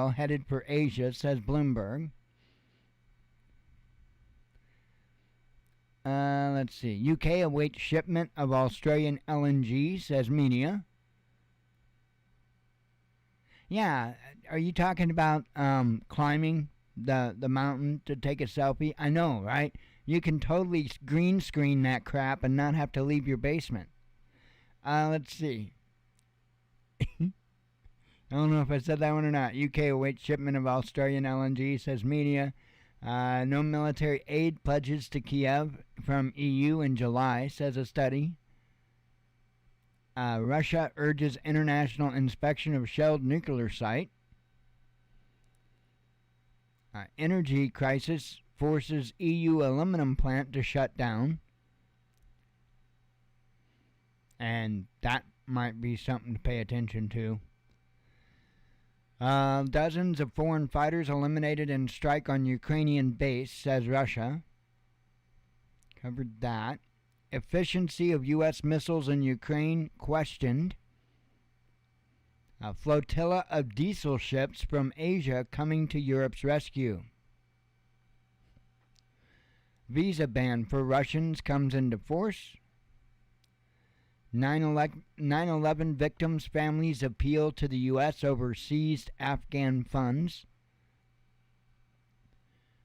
headed for Asia, says Bloomberg. Let's see. UK awaits shipment of Australian LNG, says media. Yeah, are you talking about climbing the mountain to take a selfie? I know, right? You can totally green screen that crap and not have to leave your basement. Let's see. I don't know if I said that one or not. UK awaits shipment of Australian LNG, says media. No military aid pledges to Kiev from EU in July, says a study. Russia urges international inspection of shelled nuclear site. Energy crisis forces EU aluminum plant to shut down. And that might be something to pay attention to. Dozens of foreign fighters eliminated in strike on Ukrainian base, says Russia. Covered that. Efficiency of U.S. missiles in Ukraine questioned. A flotilla of diesel ships from Asia coming to Europe's rescue. Visa ban for Russians comes into force. 9/11 victims' families appeal to the U.S. over seized Afghan funds.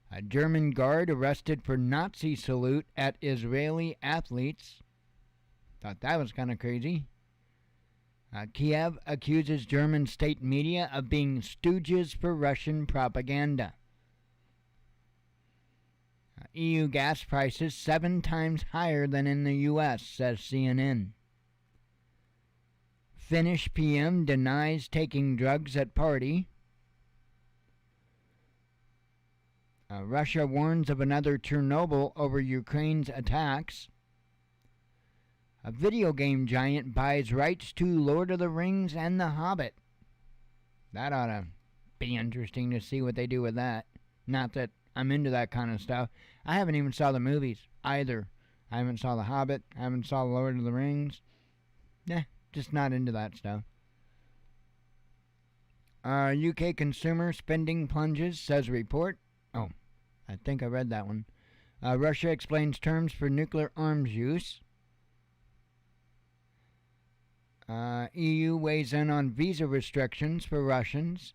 A German guard arrested for Nazi salute at Israeli athletes. Thought that was kind of crazy. Kiev accuses German state media of being stooges for Russian propaganda. EU gas prices 7 times higher than in the U.S., says CNN. Finnish PM denies taking drugs at party. Russia warns of another Chernobyl over Ukraine's attacks. A video game giant buys rights to Lord of the Rings and The Hobbit. That ought to be interesting to see what they do with that. Not that I'm into that kind of stuff. I haven't even saw the movies either. I haven't saw The Hobbit. I haven't saw Lord of the Rings. Just not into that stuff. UK consumer spending plunges, says report. Oh, I think I read that one. Russia explains terms for nuclear arms use. EU weighs in on visa restrictions for Russians.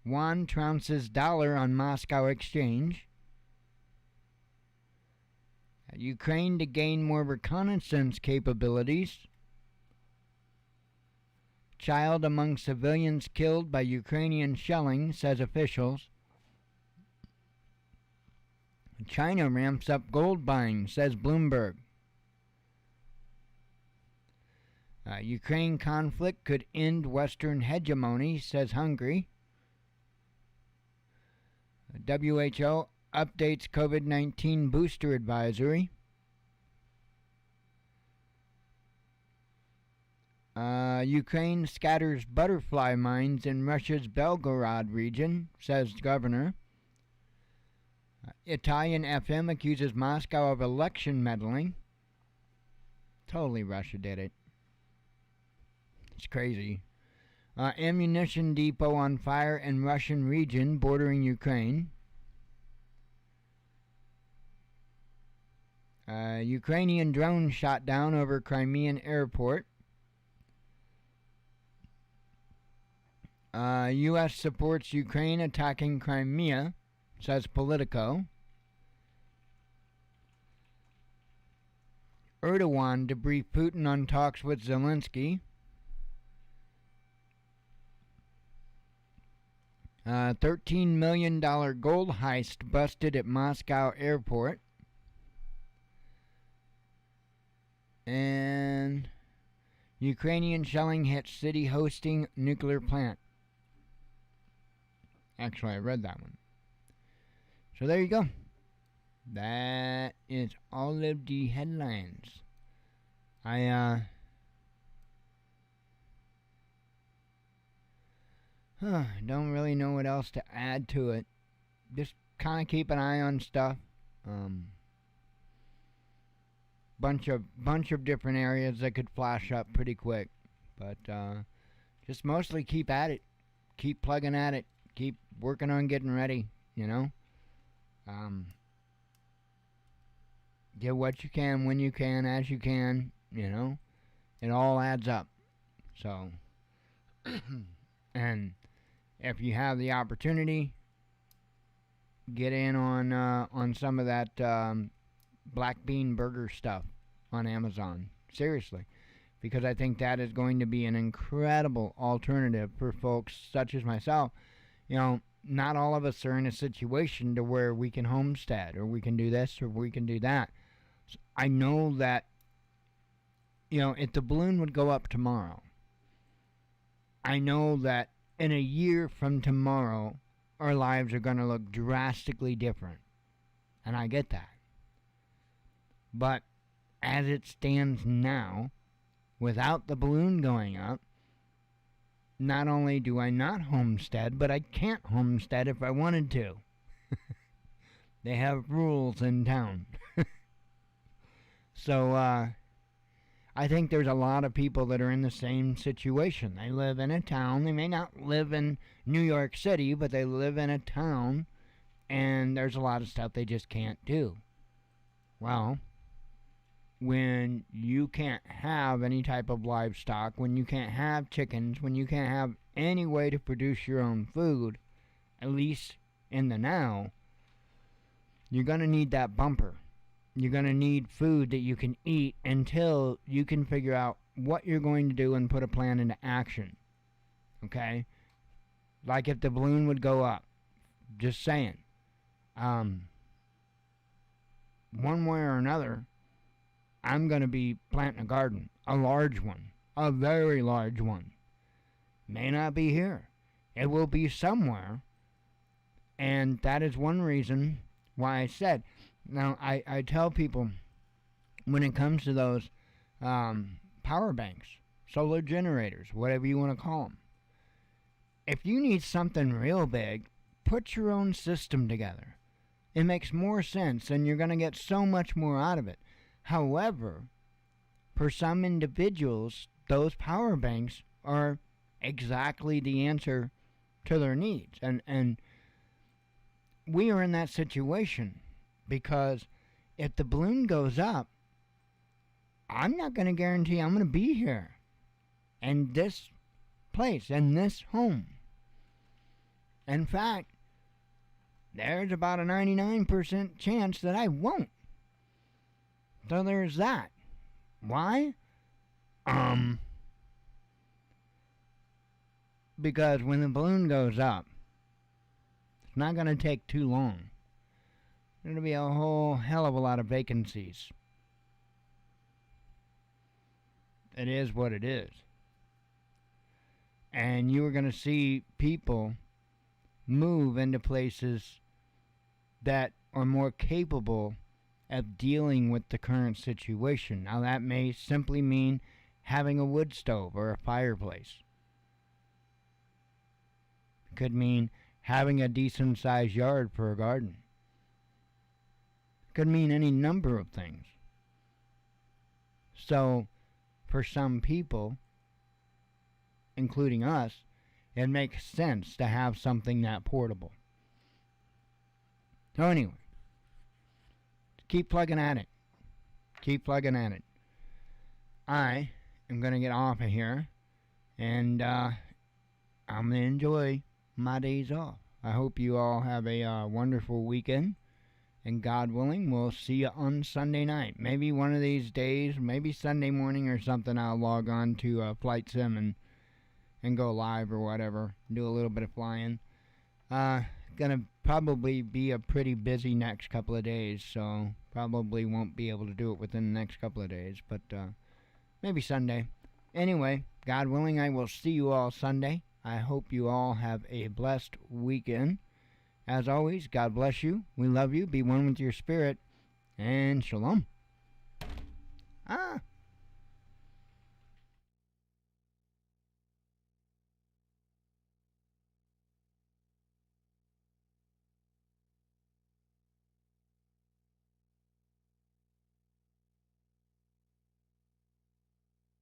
Yuan trounces dollar on Moscow exchange. Ukraine to gain more reconnaissance capabilities. Child among civilians killed by Ukrainian shelling, says officials. China ramps up gold buying, says Bloomberg. Ukraine conflict could end Western hegemony, says Hungary. WHO updates COVID-19 booster advisory. Ukraine scatters butterfly mines in Russia's Belgorod region, says governor. Italian FM accuses Moscow of election meddling. Totally Russia did it. It's crazy. Ammunition depot on fire in Russian region bordering Ukraine. Ukrainian drone shot down over Crimean airport. U.S. supports Ukraine attacking Crimea, says Politico. Erdogan to brief Putin on talks with Zelensky. $13 million gold heist busted at Moscow airport. And Ukrainian shelling hits city hosting nuclear plant. Actually, I read that one. So there you go. That is all of the headlines. I don't really know what else to add to it. Just kind of keep an eye on stuff. Bunch of different areas that could flash up pretty quick, but just mostly keep at it, keep plugging at it, keep working on getting ready. Get what you can when you can, as you can. It all adds up. So, and if you have the opportunity, get in on some of that black bean burger stuff on Amazon. Seriously. Because I think that is going to be an incredible alternative for folks such as myself. Not all of us are in a situation to where we can homestead, or we can do this, or we can do that. So I know that, if the balloon would go up tomorrow, I know that in a year from tomorrow, our lives are going to look drastically different. And I get that. But as it stands now, without the balloon going up, not only do I not homestead, but I can't homestead if I wanted to. They have rules in town. So, I think there's a lot of people that are in the same situation. They live in a town. They may not live in New York City, but they live in a town, and there's a lot of stuff they just can't do. Well, when you can't have any type of livestock, when you can't have chickens, when you can't have any way to produce your own food, at least in the now, you're going to need that bumper. You're going to need food that you can eat until you can figure out what you're going to do and put a plan into action. Okay? Like if the balloon would go up. Just saying. One way or another, I'm going to be planting a garden. A large one. A very large one. May not be here. It will be somewhere. And that is one reason why I said... Now, I tell people, when it comes to those power banks, solar generators, whatever you want to call them, if you need something real big, put your own system together. It makes more sense, and you're going to get so much more out of it. However, for some individuals, those power banks are exactly the answer to their needs. And we are in that situation. Because if the balloon goes up, I'm not going to guarantee I'm going to be here. In this place, in this home. In fact, there's about a 99% chance that I won't. So there's that. Why? Because when the balloon goes up, it's not going to take too long. There'll be a whole hell of a lot of vacancies. It is what it is. And you are going to see people move into places that are more capable of dealing with the current situation. Now that may simply mean having a wood stove or a fireplace. It could mean having a decent sized yard for a garden. Could mean any number of things. So, for some people, including us, it makes sense to have something that portable. So anyway, keep plugging at it. Keep plugging at it. I am going to get off of here, and I'm going to enjoy my days off. I hope you all have a wonderful weekend, and God willing, we'll see you on Sunday night. Maybe one of these days, maybe Sunday morning or something, I'll log on to Flight Sim and go live or whatever, do a little bit of flying. Gonna probably be a pretty busy next couple of days, so probably won't be able to do it within the next couple of days, but maybe Sunday. Anyway, God willing, I will see you all Sunday. I hope you all have a blessed weekend. As always, God bless you. We love you. Be one with your spirit. And shalom.